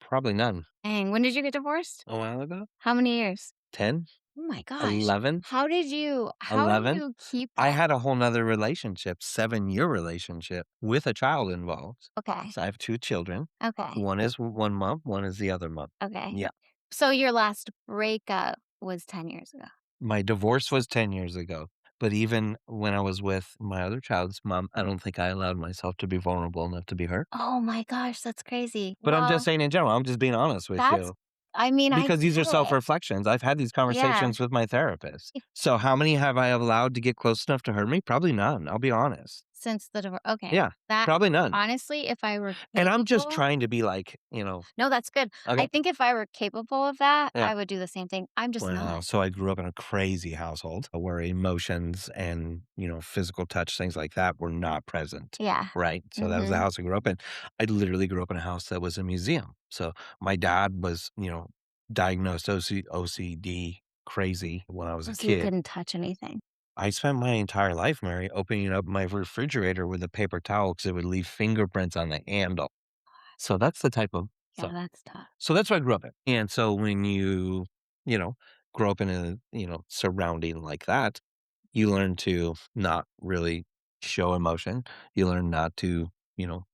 Probably none. Dang, when did you get divorced? A while ago? How many years? 10? Oh my gosh. 11? How do 11? you keep I that? had a whole nother relationship, 7-year relationship with a child involved. Okay. So I have 2 children. Okay. One is 1 month, one is the other month. Okay. Yeah. So your last breakup was 10 years ago. My divorce was 10 years ago, but even when I was with my other child's mom, I don't think I allowed myself to be vulnerable enough to be hurt. Oh my gosh, that's crazy. But I'm just Well, saying in general, I'm just being honest with that's you I mean, I because these are get it. self-reflections. I've had these Yeah. conversations with my therapist. So how many have I allowed to get close enough to hurt me? Probably none, I'll be honest. Since the divorce, okay. Yeah, That probably none. honestly, if I were And I'm just capable. trying to be like, No, that's good. I okay, think if I were capable of that, yeah. I would do the same thing. I'm just Well, not. so I grew up in a crazy household where emotions and, physical touch, things like that were not present. Yeah. Right. So that was the Mhm. house I grew up in. I literally grew up in a house that was a museum. So my dad was, diagnosed OCD crazy when I was Oh, a so you kid. couldn't touch anything. I spent my entire life, Mary, opening up my refrigerator with a paper towel because it would leave fingerprints on the handle. So that's the type of Yeah, so that's tough. so that's what I grew up in. And so when you know, grow up in a, surrounding like that, You learn to not really show emotion. You learn not to,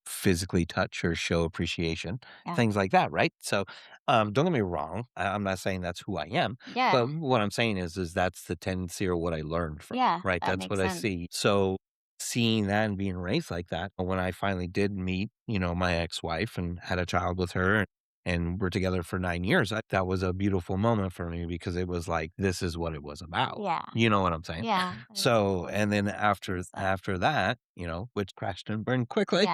physically touch or show appreciation, Yeah. things like that, right? So, don't get me wrong. I'm not saying that's who I am, Yeah. but what I'm saying is that's the tendency or what I learned from, Yeah. right? That That's makes what I sense. see. So, seeing that and being raised like that, when I finally did meet, my ex-wife and had a child with her and we're together for 9 years, that was a beautiful moment for me because it was like, this is what it was about. Yeah. You know what I'm saying? Yeah. I So, totally and then after understand. after that, which crashed and burned quickly,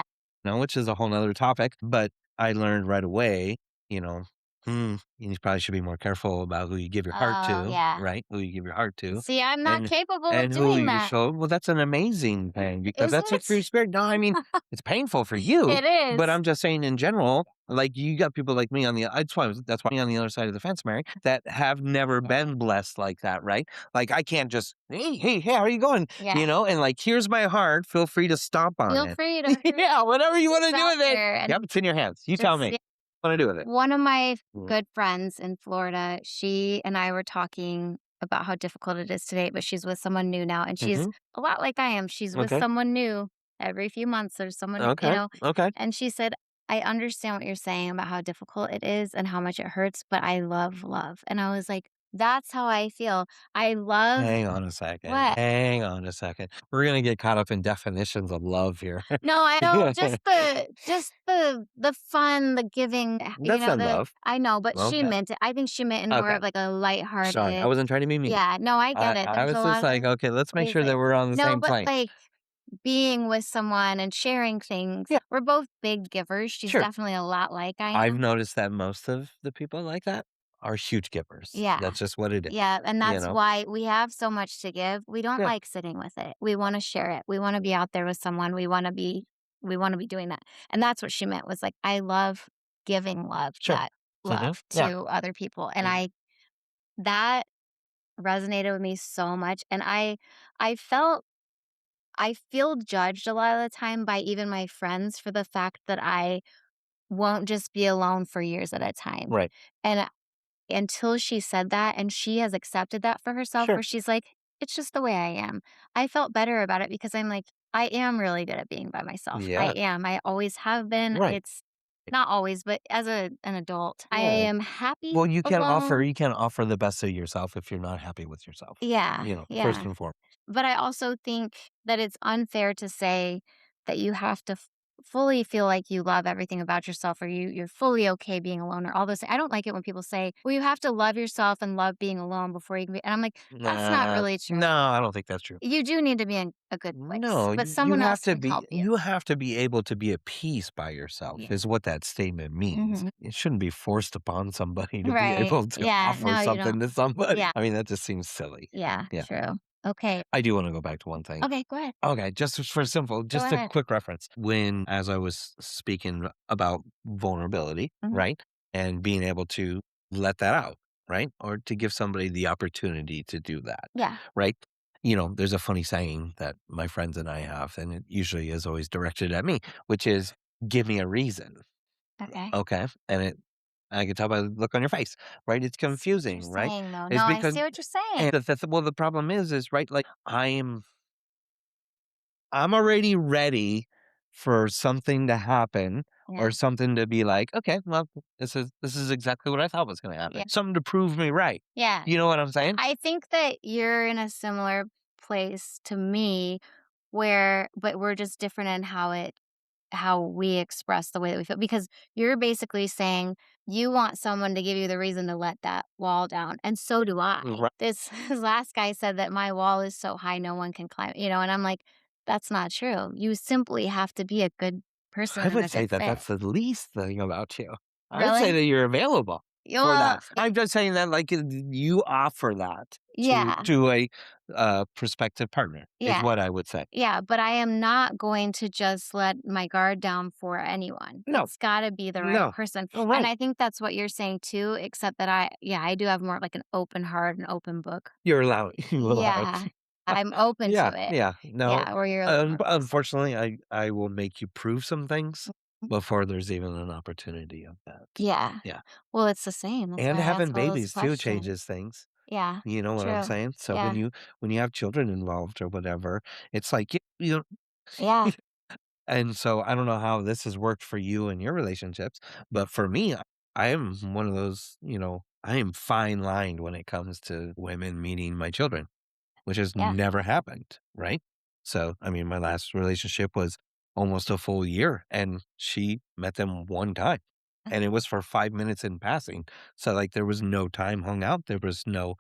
Yeah. which is a whole nother topic, but I learned right away, you know, you probably should be more careful about who you give your heart Oh, to, yeah. right? Who you give your heart to, See, I'm not and capable of and who doing you that. show. Well, that's an amazing thing because Is that's it for your it? spirit. No, I mean, it's painful for you, It but is. I'm just saying in general, like you got people like me on the that's why I'm on the other side of the fence, Mary, that have never Yeah. been blessed like that, right? Like I can't just hey, how are you going? Yeah. And like here's my heart. Feel free to stomp on Feel it. free to hurt Yeah, whatever you want to who's do out with it. there Yep, and it's in your hands. You tell just me. yeah. What to do with it? One of my Mm. good friends in Florida, she and I were talking about how difficult it is today, but she's with someone new now, and she's Mhm. a lot like I am. She's with Okay. someone new every few months. There's someone, Okay. Okay. and she said, I understand what you're saying about how difficult it is and how much it hurts, but I love love. And I was like, that's how I feel. I love Hang on a second. what? Hang on a second. We're gonna get caught up in definitions of love here. No, I don't just the fun, the giving, That's not the love. I know, but she Okay. meant it. I think she meant in more Okay. of like a Sorry, I lighthearted. wasn't trying to be mean. Yeah, no, I get it. I There's a was just lot like, of okay, let's make ways sure that that we're on the no, same but plane. like being with someone and sharing things. Yeah, We're both big givers. She's sure. definitely a lot like I I've am. noticed that most of the people like that are huge givers. Yeah. That's just what it is, Yeah, and you that's know? why we have so much to give. We don't Yeah, like sitting with it. We wanna share it. We wanna be out there with someone. We wanna be doing that. And that's what she meant was like, I love giving love, sure. that Mhm. love Yeah. to other people. And Mm. that resonated with me so much. And I felt I feel judged a lot of the time by even my friends for the fact that I won't just be alone for years at a time. Right. And until she said that, and she has accepted that for herself, Sure. where she's like, "It's just the way I am." I felt better about it because I'm like, I am really good at being by myself. I Yeah. am. I always have been. Right. It's not always, but as an adult, I Yeah. am happy Well, alone. you can't offer the best of yourself if you're not happy with yourself, Yeah, first yeah. and foremost. But I also think that it's unfair to say that you have to fully feel like you love everything about yourself or you're fully okay being alone or all this. I don't like it when people say, well, you have to love yourself and love being alone before you can be. And I'm like, that's not Nah, really true. no, I don't think that's true. You do need to be in a good place, No, but someone else can help you. you have to be able to be at peace by yourself Yeah. is what that statement means. Hmm. It shouldn't be forced upon somebody to be Right. able to Yeah. offer No, you don't. something to somebody. Yeah. I mean, that just seems silly. Yeah. Yeah. True. Okay. I do want to go back to one thing. Okay. Go ahead. Okay, Go just a ahead. quick reference. When, as I was speaking about vulnerability, Hmm. right? And being able to let that out, right? Or to give somebody the opportunity to do that, Yeah. right? There's a funny saying that my friends and I have, and it usually is always directed at me, which is give me a reason. Okay. Okay. I can tell by the look on your face, right? It's I see what you're confusing, right? saying, though. No, It's I because, see what you're saying. and well, the problem is, right? Like I'm already ready for something to happen or Yeah. something to be like, okay, well, this is exactly what I thought was going to happen. Yeah. Something to prove me right. Yeah. You know what I'm saying? I think that you're in a similar place to me but we're just different in how we express the way that we feel because you're basically saying you want someone to give you the reason to let that wall down. And so do I. Right. This last guy said that my wall is so high no one can climb, and I'm like, that's not true. You simply have to be a good I person and would a say good that fit. that's the least thing about you. I would say Really? that you're available for Well, that. I'm just saying that like you offer that yeah. to a prospective partner is Yeah. what I would say. Yeah, but I am not going to just let my guard down for anyone. No, It's gotta be the right no. person, Oh, and right. I think that's what you're saying too, except that I do have more of like an open heart, an open book. You're allowed. You allow it. Yeah, I'm open Yeah, to it. yeah. No, Yeah, where you're a little more flexible. unfortunately, I will make you prove some things Mhm. before there's even an opportunity of that. Yeah. Yeah, Well, it's the same. That's and why I ask having all those babies too questions. changes things. Yeah. You know what I'm True. saying? So Yeah. when you have children involved or whatever, it's like, you know. Yeah. And so I don't know how this has worked for you and your relationships, but for me, I am one of those, I am fine lined when it comes to women meeting my children, which has Yeah. never happened, right? So, I mean, my last relationship was almost a full year and she met them one time and it was for 5 minutes in passing. So, like, there was no time hung out. There was no,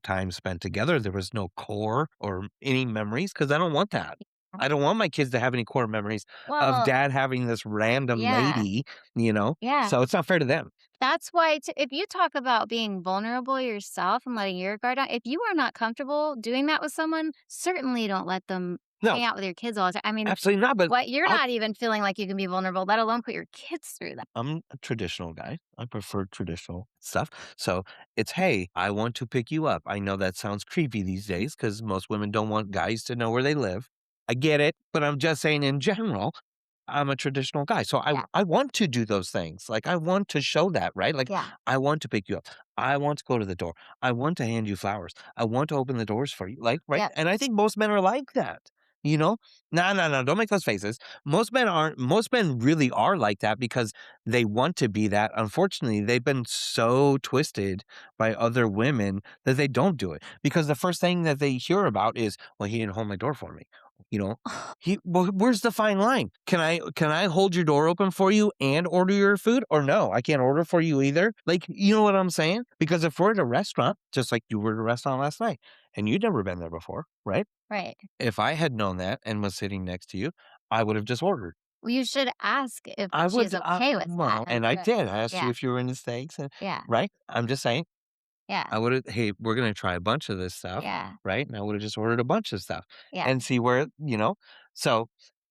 time spent together. There was no core or any memories because I don't want that. I don't want my kids to have any core memories of Well, dad having this random yeah. lady, you know? Yeah. So it's not fair to them. That's why if you talk about being vulnerable yourself and letting your guard down, if you are not comfortable doing that with someone, certainly don't let them No, hang out with your kids all the time. I mean, absolutely not. But what you're I'll not even feeling like you can be vulnerable, let alone put your kids through that. I'm a traditional guy. I prefer traditional stuff. So it's, hey, I want to pick you up. I know that sounds creepy these days because most women don't want guys to know where they live. I get it, but I'm just saying in general, I'm a traditional guy. So I, Yeah. I want to do those things. Like I want to show that, right? Like Yeah. I want to pick you up. I want to go to the door. I want to hand you flowers. I want to open the doors for you. Like, right. Yep. And I think most men are like that. You know? No, no, no. Don't make those faces. Most men really are like that because they want to be that. Unfortunately, they've been so twisted by other women that they don't do it because the first thing that they hear about is, well, he didn't hold my door for me. You know, where's the fine line? Can I hold your door open for you and order your food? Or no, I can't order for you either. Like, you know what I'm saying? Because if we're at a restaurant, just like you were at a restaurant last night, and you'd never been there before, right? Right. If I had known that and was sitting next to you, I would have just ordered. Well, you should ask if I she's would, okay with that well, and I instead of did. I asked you yeah. if you were into steaks, and Yeah. right? I'm just saying, Yeah. I would have, hey, we're gonna try a bunch of this stuff, Yeah. right? And I would have just ordered a bunch of stuff Yeah. and see where, so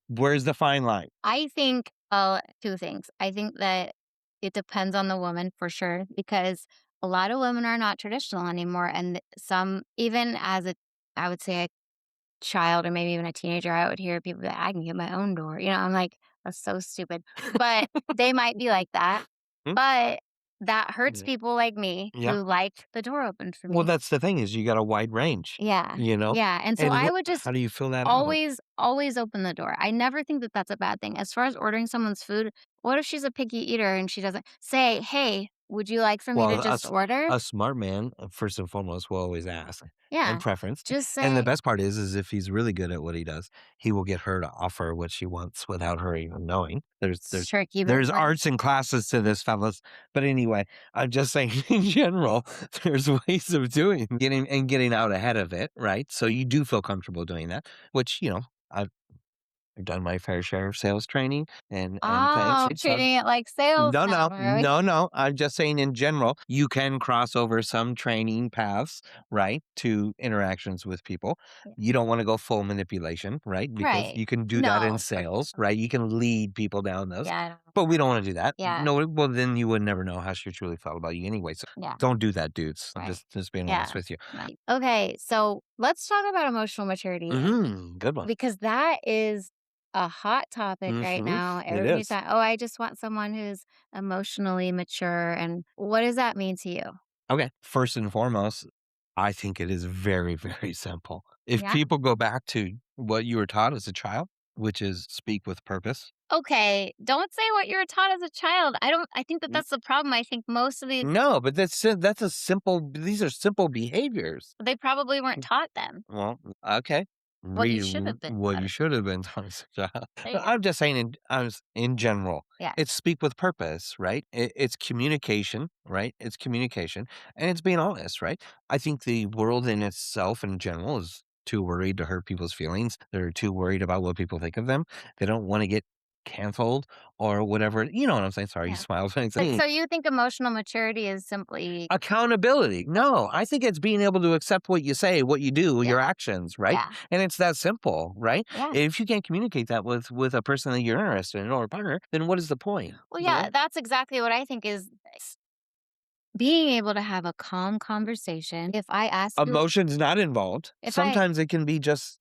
where's the fine line? I think, 2 things. I think that it depends on the woman for sure, because a lot of women are not traditional anymore, and some even as a I would say a child or maybe even a teenager, I would hear people be like, "I can get my own door." I'm like, "That's so stupid." But they might be like that, Hmm? but that hurts Yeah. people like me Yeah. who like the door open for Well, me. that's the thing is you got a wide range, Yeah. Yeah, and so and I would how just do you fill that out? always, always open the door. I never think that that's a bad thing. As far as ordering someone's food, what if she's a picky eater and she doesn't say, "Hey, would you like for me to Well, just order?" a smart man, first and foremost, will always ask and Yeah. preference. Just And the say, best part is if he's really good at what he does, he will get her to offer what she wants without her even knowing. There's "It's there's tricky, but there's what?" arts and classes to this, fellas. But anyway, I'm just saying in general, there's ways of getting out ahead of it, right? So you do feel comfortable doing that, which I've I've done my fair share of sales training and things. Oh, treating it like sales No, now, no, Mary. no, no. I'm just saying in general, you can cross over some training paths, right, to interactions with people. Yeah. You don't want to go full manipulation, right? Because Right. you can do that in No, for sales, sure. right? You can lead people down those. Yeah, I don't But we don't want to do that. yeah, No, well, then you would never know how she truly felt about you anyway. So yeah, don't do that, dudes. I'm right. just being honest Yeah, with you. right. Okay, so let's talk about emotional maturity Good one. because that is a hot topic right Hmm. now. It Everybody's is. talking, "Oh, I just want someone who's emotionally mature," and what does that mean to you? Okay. First and foremost, I think it is very, very simple. If Yeah? people go back to what you were taught as a child, which is speak with purpose. Okay, don't say what you were taught as a child. I think that N- that's the problem. I think most of these No, but that's a simple. These are simple behaviors. they probably weren't taught them. Well, okay. What you Read should have been what taught. you should have been taught as a child. There you But go. I'm just saying, in general, Yeah, it's speak with purpose, right? It's communication, right? It's communication, and it's being honest, right? I think the world in itself, in general, is too worried to hurt people's feelings. They're too worried about what people think of them. They don't want to get canceled or whatever. You know what I'm saying? Sorry, you yeah. smiled. So you think emotional maturity is simply Accountability. No, I think it's being able to accept what you say, what you do, yeah, your actions, right? yeah, And it's that simple, right? yeah. If you can't communicate that with a person that you're interested in or a partner, then what is the point? Well, You yeah, know? that's exactly what I think is being able to have a calm conversation. If I ask you Emotions not involved. if I Sometimes it can be just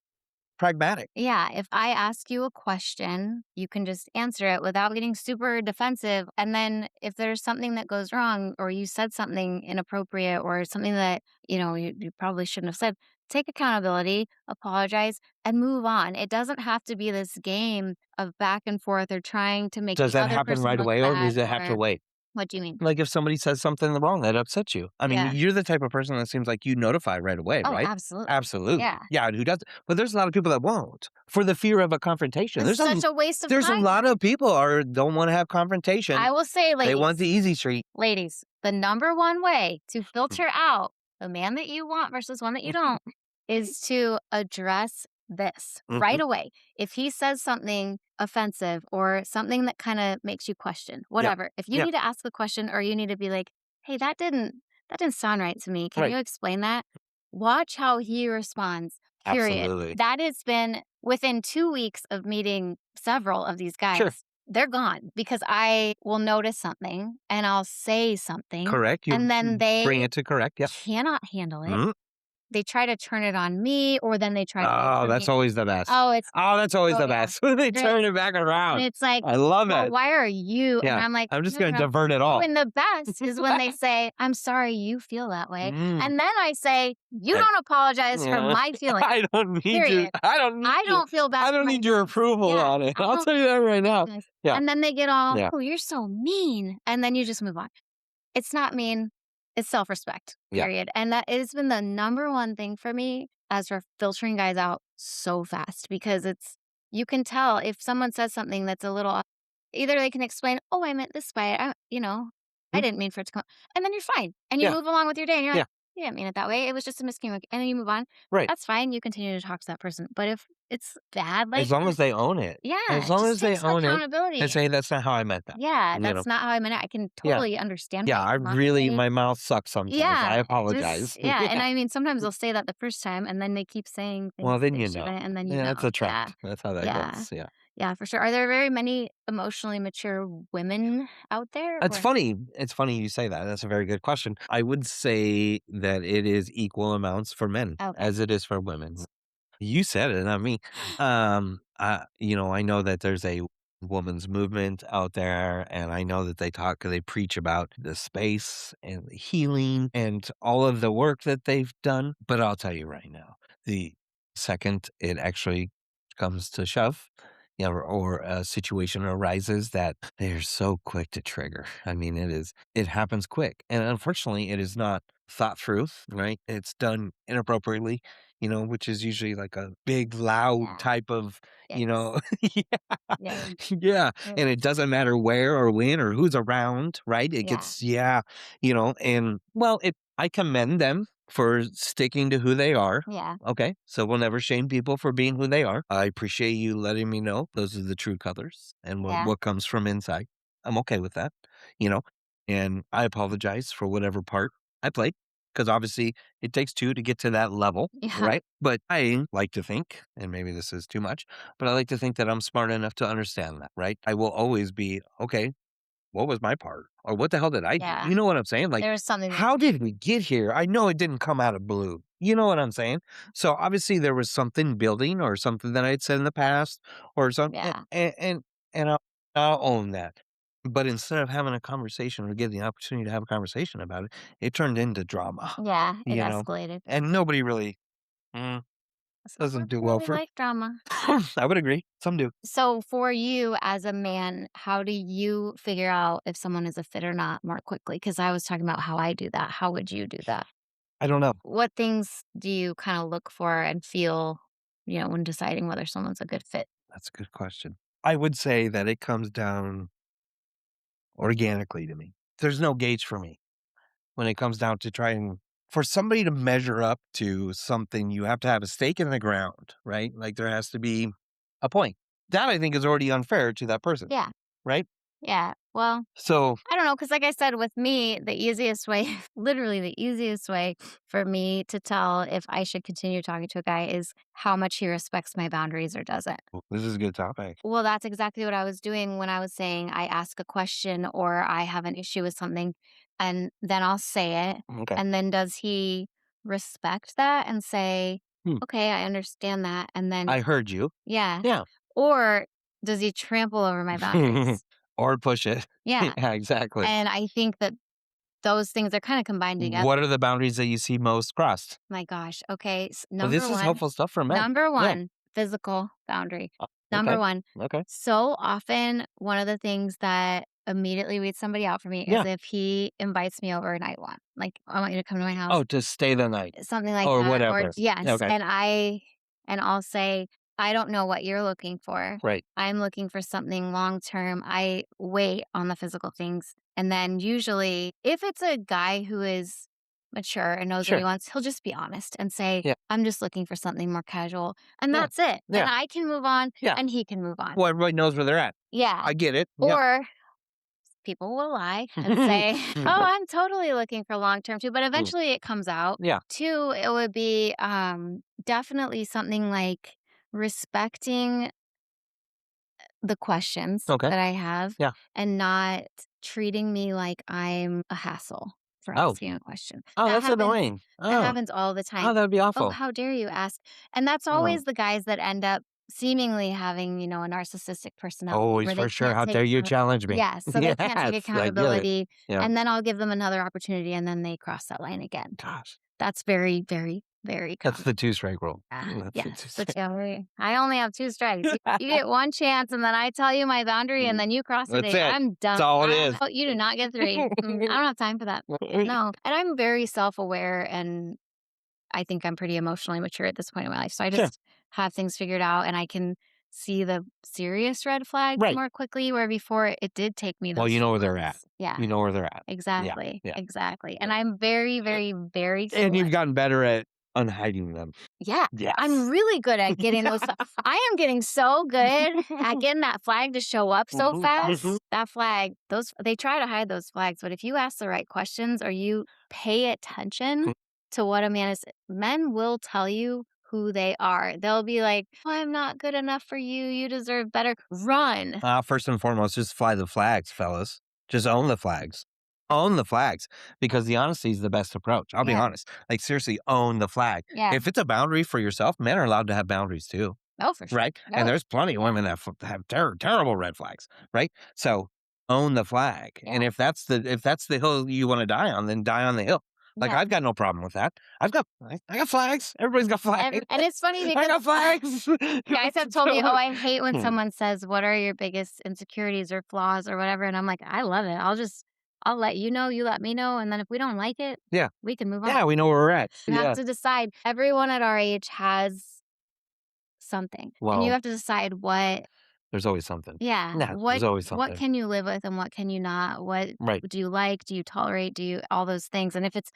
pragmatic. Yeah, if I ask you a question, you can just answer it without getting super defensive. And then if there's something that goes wrong or you said something inappropriate or something that, you probably shouldn't have said, take accountability, apologize, and move on. It doesn't have to be this game of back and forth or trying to make Does the that other happen person right look away or bad does it have to or wait? what do you mean? Like, if somebody says something wrong that upsets you. I mean, Yeah. you're the type of person that seems like you notify right away, Oh, right? absolutely. Absolutely. Yeah. Yeah, and who doesn't? But there's a lot of people that won't for the fear of a confrontation. It's such a waste of There's a time. lot of people are don't wanna have confrontation. I will say, They want the ladies, easy street. ladies, the number one way to filter out the man that you want versus one that you don't is to address this right Mhm. away. If he says something offensive or something that kind of makes you question, Yep. whatever, if you Yep. need to ask a question or you need to be like, "Hey, that didn't sound right to me. Can Right. you explain that?" Watch how he responds. Period. Absolutely. That has been within 2 weeks of meeting several of these Sure. guys. They're gone because I will notice something and I'll say something Correct. and You then bring they it to correct. Yep. cannot handle it. Mhm. They try to turn it on me or then they try to look Oh, for that's me. always the best. Oh, it's Oh, that's always oh, the yeah. best when they They're turn it back and around. it's like, I love "Well, it. why are you?" And Yeah. I'm like, I'm just "No, gonna no, no." divert it Oh, all. and the best is when they say, "I'm sorry you feel that way." Mm. And then I say, "You I don't apologize for Yeah. my feelings, period. I don't feel bad I for don't my need your feelings." approval Yeah, on it. I I'll don't tell you that right now. this. Yeah. And then they get all, Yeah. "Oh, you're so mean." And then you just move on. It's not mean, it's self-respect, Yeah. period. And that has been the number one thing for me as for filtering guys out so fast because it's you can tell if someone says something that's a little either they can explain, "Oh, I meant this by it. I Mhm. didn't mean for it to come." And then you're fine. And you Yeah. move along with your day and you're Yeah. like, "You didn't mean it that way. It was just a miscommunication." And then you move on. Right. That's fine. You continue to talk to that person. But if it's bad like As long that, as they own it. As yeah, long just as take they some own it and accountability. say, "That's not how I meant that." Yeah, You that's know? not how I meant it. I can Yeah. totally understand why Yeah, it I came off really funny. my mouth sucks sometimes. I Yeah, apologize. and Yeah. I mean, sometimes they'll say that the first time, and then they keep saying things Well, that then they you know. shouldn't, and then you Yeah, know. that's a Yeah, trend. That's how that yeah, goes. Yeah. yeah, for sure. Are there very many emotionally mature women out there, It's or funny. It's funny you say that. That's a very good question. I would say that it is equal amounts for men okay, as it is for women. You said it, not me. I know that there's a woman's movement out there, and I know that they preach about the space and the healing and all of the work that they've done. But I'll tell you right now, the second it actually comes to shove, or a situation arises that they're so quick to trigger. I mean, it happens quick. And unfortunately, it is not thought through, right? It's done inappropriately, which is usually like a big, loud yeah, type of, yikes, yeah, yeah, yeah. mm, And it doesn't matter where or when or who's around, right? It yeah, gets, yeah, and well, I commend them for sticking to who they are. yeah, Okay. So we'll never shame people for being who they are. I appreciate you letting me know those are the true colors and yeah, what comes from inside. I'm okay with that, you know, and I apologize for whatever part I played because obviously it takes two to get to that level, yeah, right? But I like to think, and maybe this is too much, but I like to think that I'm smart enough to understand that, right? I will always be, okay, what was my part? Or what the hell did I do? yeah. You know what I'm saying? Like, There was something that, how did we get here? I know it didn't come out of blue. You know what I'm saying? So obviously there was something building or something that I had said in the past or something, yeah, and I'll own that. But instead of having a conversation or getting the opportunity to have a conversation about it, it turned into drama, yeah, it you know, escalated. and nobody really mm, Some doesn't women do well really for. like drama. I would agree. Some do. So for you as a man, how do you figure out if someone is a fit or not more quickly? Because I was talking about how I do that. How would you do that? I don't know. What things do you kind of look for and feel, when deciding whether someone's a good fit? That's a good question. I would say that it comes down organically to me. There's no gauge for me when it comes down to trying for somebody to measure up to something, you have to have a stake in the ground, right? Like there has to be a point. That I think is already unfair to that person, Yeah. right? Yeah. Well, So, I don't know, because like I said, with me, the easiest way, literally the easiest way for me to tell if I should continue talking to a guy is how much he respects my boundaries or doesn't. this is a good topic. Well, that's exactly what I was doing when I was saying I ask a question or I have an issue with something, and then I'll say it. Okay. And then does he respect that and say, Hmm. okay, I understand that. And then, I heard you. yeah. Yeah. Or does he trample over my boundaries? Or push it. Yeah. Yeah, exactly. And I think that those things are kind of combined together. What are the boundaries that you see most crossed? My gosh. Okay. Well, this is helpful stuff for men. Number Yeah. one, physical boundary. Number Okay. one, Okay. so often one of the things that immediately weeds somebody out for me is Yeah. if he invites me over and I want, like, I want you to come to my house, Oh, to stay the night something like or that. Or whatever. yes. Okay. And I'll say, I don't know what you're looking for. Right. I'm looking for something long term. I wait on the physical things. And then usually, if it's a guy who is mature and knows what he Sure. wants, he'll just be honest and say, Yeah. I'm just looking for something more casual. And Yeah. that's it. And Yeah. I can move on Yeah. and he can move on. Well, everybody knows where they're at. Yeah. I get it. Yep. Or people will lie and say, oh, I'm totally looking for long term too. But Mm. eventually it comes out. Yeah. Two, it would be definitely something like respecting the questions Okay. that I have Yeah. and not treating me like I'm a hassle for Oh. asking a question. Oh, That that's happens annoying. that Oh. happens all the Oh, time. that'd be "Oh, awful. how dare you ask?" And that's Oh. always the guys that end up seemingly having, a narcissistic personality Always where they for sure. can't How take dare you account challenge me? Yes, so they can't take Yes, I get it. accountability, Yeah. and then I'll give them another opportunity, and then they cross that line again. Gosh, That's very, very, very that's common. the two-strike rule. Ah, That's the yes, the two-strike. 2 I only have 2 strikes. You get 1 chance, and then I tell you my boundary, and then you cross the That's date. it. I'm That's done. all it is. You do not get 3. I don't have time for that. No, and I'm very self-aware, and I think I'm pretty emotionally mature at this point in my life, so I Sure. just have things figured out, and I can see the serious red flags Right. more quickly, where before it did take me Well, those you few know where they're at. months. Yeah, You know where they're at. Yeah. exactly, Yeah. exactly, and I'm very, very, very And you've select. gotten better at unhiding them. Yeah, Yes. I'm really good at getting those I am getting so good at getting that flag to show up so Mhm, fast. mhm. That flag, they try to hide those flags, but if you ask the right questions or you pay attention to what a man is, men will tell you who they are. They'll be like, "Oh, I'm not good enough for you. You deserve better. Run." First and foremost, just fly the flags, fellas. Just own the flags. Own the flags because the honesty is the best approach. I'll be Yeah. honest. Like, seriously, own the flag. Yeah. If it's a boundary for yourself, men are allowed to have boundaries too, Oh, for sure. right? And Oh, there's plenty of yeah. women that have terrible red flags, right? So own the flag. And Yeah. if that's the hill you want to die on, then die on the hill. Like, Yeah. I've got no problem with that. I got flags. Everybody's got flags. And it's funny I because got flags. guys have told me, "Oh, I hate when Hmm. someone says, 'What are your biggest insecurities or flaws or whatever?'" And I'm like, "I love it. I'll let you know, you let me know, and then if we don't like it, Yeah. we can move on." Yeah, we know where we're at. You have Yeah. to decide. Everyone at our age has something, and you Well, have to decide what there's always something. yeah, Yeah, there's always what something. can you live with and what can you not? What Right. do you like? Do you tolerate? Do you all those things? And if it's,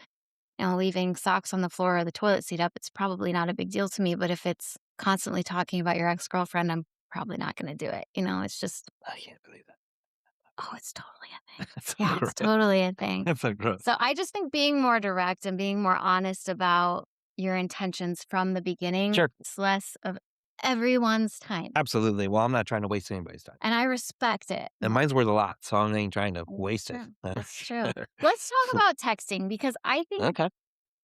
leaving socks on the floor or the toilet seat up, it's probably not a big deal to me, but if it's constantly talking about your ex-girlfriend, I'm probably not gonna do it, it's just I can't believe that. oh, it's totally a thing. That's so Yeah, gross. it's totally a thing. That's so gross. So I just think being more direct and being more honest about your intentions from the beginning, Sure. it's less of everyone's time. Absolutely. Well, I'm not trying to waste anybody's time. And I respect it. And mine's worth a lot, so I ain't trying to waste it. True. That's true. Let's talk about texting because I think Okay.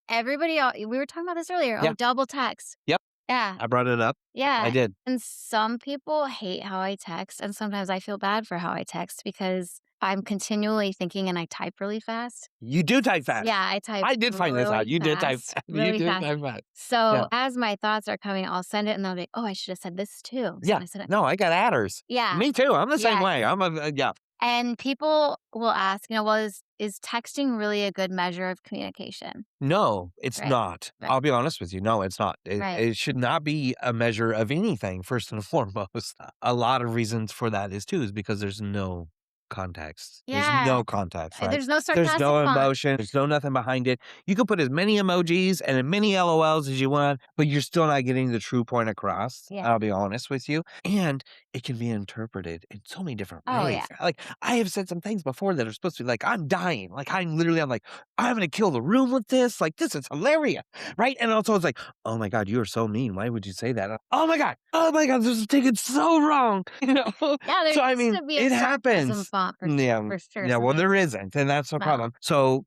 we were talking about this earlier. Yeah. Oh, double text. Yep. Yeah. I brought it up. Yeah. I did. And some people hate how I text. And sometimes I feel bad for how I text because I'm continually thinking and I type really fast. You do type fast. Yeah, I type I did find this really out. You did type fast, fast. You really did fast. type fast. So Yeah. as my thoughts are coming, I'll send it and they'll be, oh, I should have said this too. So Yeah. I said it. No, I got adders. Yeah. Me too. I'm the same Yes. way. Yeah. And people will ask, well, is texting really a good measure of communication? No, it's Right. not. Right. I'll be honest with you. No, it's not. Right. It should not be a measure of anything, first and foremost. A lot of reasons for that is because there's no context. There's Yeah. no context, right? There's no There's sarcastic no font. emotion. There's no nothing behind it. You can put as many emojis and as many LOLs as you want, but you're still not getting the true point across. Yeah. I'll be honest with you. And it can be interpreted in so many different Oh, ways. yeah. Like, I have said some things before that are supposed to be like, I'm dying. Like, I'm like, I'm going to kill the room with this. Like, this is hilarious. Right. And also it's like, oh my God, you are so mean. Why would you say that? Oh my God. This is taken so wrong. Yeah, there So, I needs mean, to be a it sarcasm happens. font for Yeah. sure. Yeah. Well, Something- there isn't. And that's the No. problem. So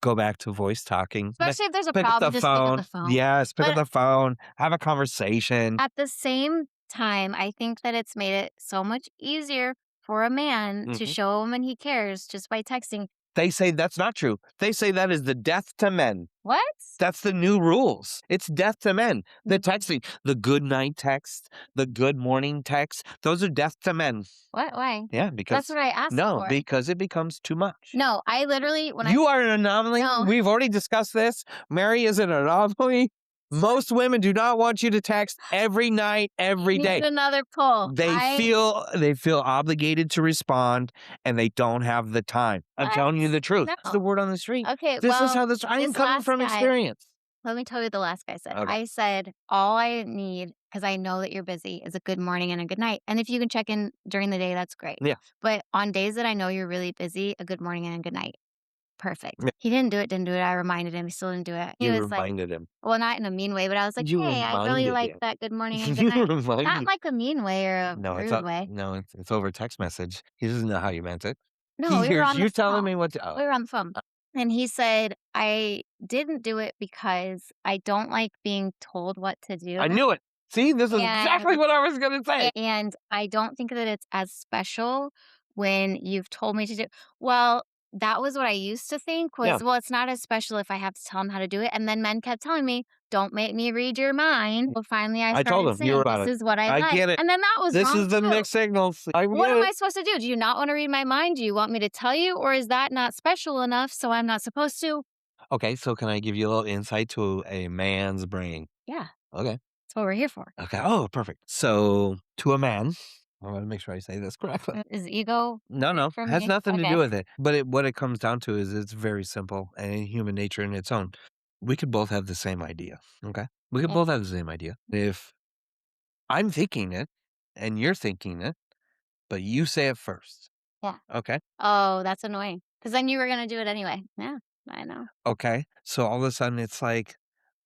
go back to voice talking. Especially if there's a Pick up the problem, just pick up the phone. phone. Yes, pick up But the phone, have a conversation. at the same time, I think that it's made it so much easier for a man to Mhm. show a woman he cares just by texting. They say that's not true. They say that is the death to men. What? That's the new rules. It's death to men. The Mhm. texting, the good night text, the good morning text, those are death to men. What? Why? Yeah, That's because what I asked no, for. because it becomes too much. No, I literally when I You are an anomaly. no, We've already discussed this. Mary is an anomaly. Most women do not want you to text every night, every need day. another poll. They feel obligated to respond and they don't have the time. I'm What? telling you the truth. It's the No. word on the street. Okay, This is well, how this I'm this coming last from guy experience. let me tell you the last guy said. Okay. I said, "All I need, because I know that you're busy, is a good morning and a good night. And if you can check in during the day, that's great. Yeah. But on days that I know you're really busy, a good morning and a good night. Perfect." Yeah. He didn't do it. I reminded him. He still didn't do it. He You was like, reminded him. well, not in a mean way, but I was like, You "Hey, I really reminded like him. that good morning and good You night." Not reminded like a mean way or a No, rude way. it's over text message. He doesn't know how you meant it. No, He we were hears on the you telling phone. me what to We were on the phone. And he said, "I didn't do it because I don't like being told what to do. I knew it. See, this is exactly And what I was gonna say. and I don't think that it's as special when you've told me to do." Well, that was what I used to think Yeah. was, well, it's not as special if I have to tell him how to do it. And then men kept telling me, "Don't make me read your mind." Well, finally I I told started him you were saying, about "This it. is what I I like." get it. And then that was This wrong is the too. mixed signals. I What get am it. I supposed to do? Do you not want to read my mind? Do you want me to tell you? Or is that not special enough so I'm not supposed to? Okay, so can I give you a little insight to a man's brain? Yeah, Okay. that's what we're here for. Okay. Oh, perfect. So to a man, I want to make sure I say this correctly. Is ego No, big no, for has me? nothing to do Okay. with it. But what it comes down to is it's very simple and in human nature in its own. We could both have the same idea. Okay. We could Yeah. both have the same idea. If I'm thinking it and you're thinking it, but you say it first. Yeah. Okay. Oh, that's annoying. Because then you were gonna do it anyway. Yeah, I know. Okay. So all of a sudden it's like,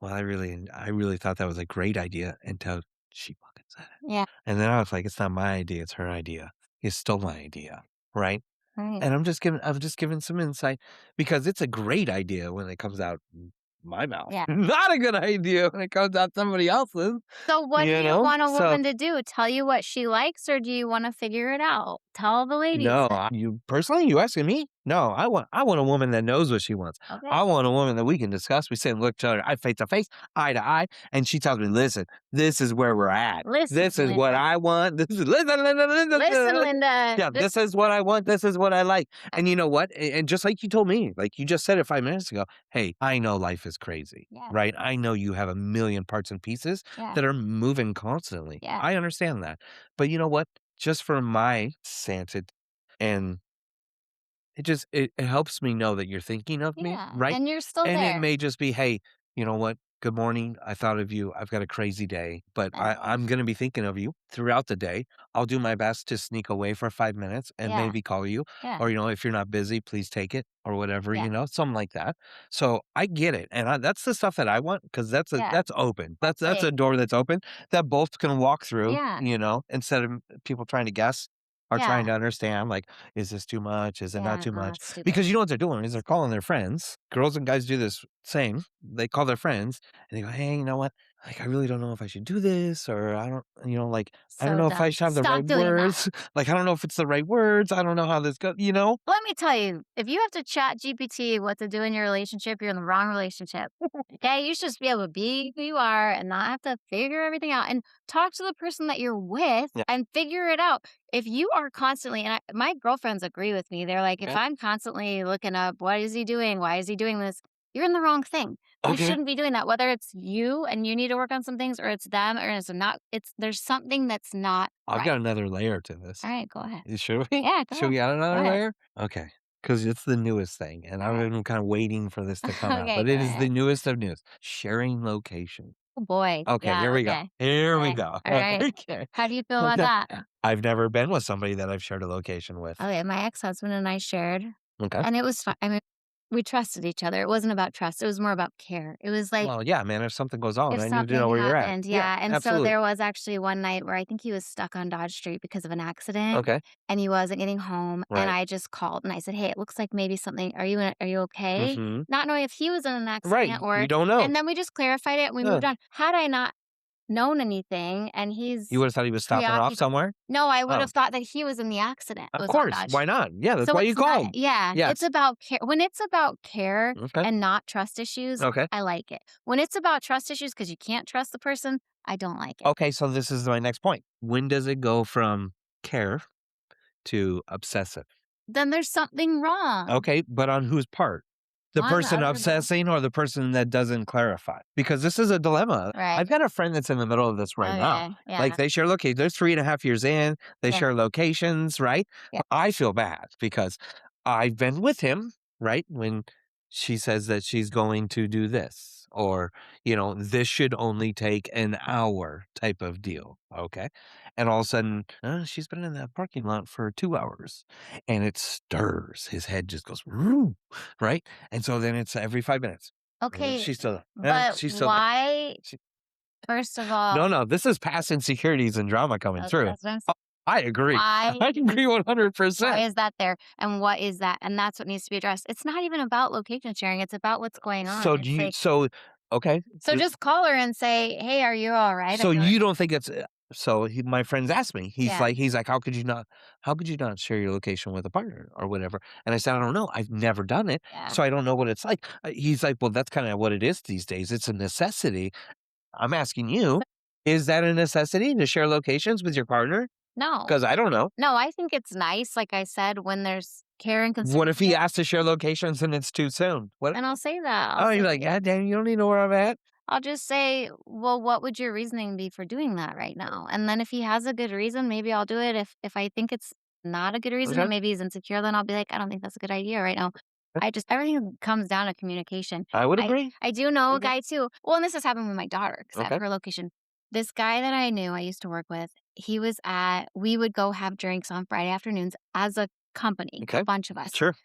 well, I really thought that was a great idea until she fucking said it. Yeah, And then I was like, it's not my idea, it's her idea. You stole my idea. Right. right. And I'm just giving some insight because it's a great idea when it comes out my mouth. Yeah. Not a good idea when it comes out somebody else's, So what do you want a So woman to do? Tell you what she likes, or do you wanna figure it out? Tell the ladies. no, you personally, you asking me? No, I want a woman that knows what she wants. Okay. I want a woman that we can discuss. We sit and look each other eye face to face, eye to eye, and she tells me, "Listen, this is where we're at. Listen, This is what Linda. I want. This is Listen, Linda. Yeah, this is what I want. This is what I like." And you know what? And just like you told me, like you just said it 5 minutes ago. Hey, I know life is crazy, Yeah, right? I know you have a million parts and pieces yeah, that are moving constantly. yeah, I understand that, but you know what? Just for my sanity and it helps me know that you're thinking of me, yeah, right? and you're still And it there. may just be, "Hey, you know what? Good morning. I thought of you. I've got a crazy day, but Oh, I'm gonna be thinking of you throughout the day. I'll do my best to sneak away for 5 minutes and yeah, maybe call you, yeah, or, if you're not busy, please take it," or whatever, yeah, something like that. So, I get it, and that's the stuff that I want because yeah, that's open. That's big. a door that's open that both can walk through, Yeah, instead of people trying to guess or trying yeah, to understand, like, is this too much? Is it not yeah, too no, much? it's stupid. Because you know what they're doing is they're calling their friends. Girls and guys do this same. They call their friends and they go, "Hey, you know what? Like, I really don't know if I should do this, or I don't, like, I don't So know if I dumb. should have the right Stop doing that. words. Like, I don't know if it's the right words. I don't know how this goes. Let me tell you, if you have to chat GPT what to do in your relationship, you're in the wrong relationship. Okay? You should just be able to be who you are and not have to figure everything out and talk to the person that you're with Yeah. and figure it out. If you are constantly, and my girlfriends agree with me, they're like, if Okay. I'm constantly looking up, what is he doing? Why is he doing this? You're in the wrong thing. You Okay. shouldn't be doing that. Whether it's you and you need to work on some things, or it's them, or it's not. There's something that's not I've right. got another layer to this. All right, go ahead. Should we? Yeah, Should we add go another ahead. layer? Okay. Because it's the newest thing, and All I've right. been kind of waiting for this to come out, Okay, but go it is the ahead. newest of news. Sharing location. Oh boy. Okay, here Yeah, we go. okay. Here we Okay. go. All right. Okay. How do you feel about Okay. that? I've never been with somebody that I've shared a location with. Okay, my ex-husband and I shared, Okay. and it was fine. I mean, we trusted each other. It wasn't about trust. It was more about care. It was like Well, yeah, man, if something goes on, if I need to know something where you're at. happened, Yeah, yeah, and so absolutely. there was actually one night where I think he was stuck on Dodge Street because of an accident, Okay, and he wasn't getting home, and right. I just called and I said, "Hey, it looks like maybe something are you okay?" Mhm. Not knowing if he was in an Right, accident you or don't know. and then we just clarified it and we Yeah. moved on. Had I not known anything and You he's would've thought he was stopping her off preoccupied somewhere? no, I would Oh, have thought that he was in the accident, of was on course, Dodge why not? Yeah, that's so why you it's not called. yeah, it's Yes. about care when it's about care Okay, and not trust issues, okay. I like it. When it's about trust issues because you can't trust the person, I don't like it. Okay, so this is my next point. When does it go from care to obsessive? Then there's something wrong Okay, but on whose part? The on the person other the obsessing or the person that doesn't clarify? Because this is a dilemma. right. I've got a friend that's in the middle of this right now. Okay, Like yeah, they share location. They're 3.5 years in. They yeah, share locations, right? yeah. I feel bad because I've been with him, right? When she says that she's going to do this, or, this should only take an hour type of deal. Okay. And all of a sudden, she's been in that parking lot for 2 hours and it stirs. His head just goes, "Woo," right? And so then it's every 5 minutes. Okay, She's still there. but She's still there. why She, first of all no, no, this is past insecurities and drama coming okay, through. that's what I'm Oh, I agree. why I is agree why 100%. is that there, and what is that? And that's what needs to be addressed. It's not even about location sharing, it's about what's going on. So do It's you, like so, okay. so just call her and say, "Hey, are you alright? Are So you you don't think it's so my friend's asked me. yeah, He's like, how could you not share your location with a partner or whatever? And I said, I don't know. I've never done it. yeah. So I don't know what it's like. He's like, well, that's kind of what it is these days. It's a necessity. I'm asking you, is that a necessity to share locations with your partner? No. Because I don't know. No, I think it's nice, like I said, when there's care and What if he consideration asks to share locations and it's too soon? What? and I'll say that. I'll Oh, you're say like, God damn, you don't even know where I'm at. I'll just say, "Well, what would your reasoning be for doing that right now?" And then if he has a good reason, maybe I'll do it. If I think it's not a good reason Okay. and maybe he's insecure, then I'll be like, "I don't think that's a good idea right now." I just everything comes down to communication. I would I agree. I do know a Okay. guy too. Well, and this has happened with my daughter 'cause at Okay. her location. This guy that I knew I used to work with, we would go have drinks on Friday afternoons as a company, a Okay. bunch of us. Sure.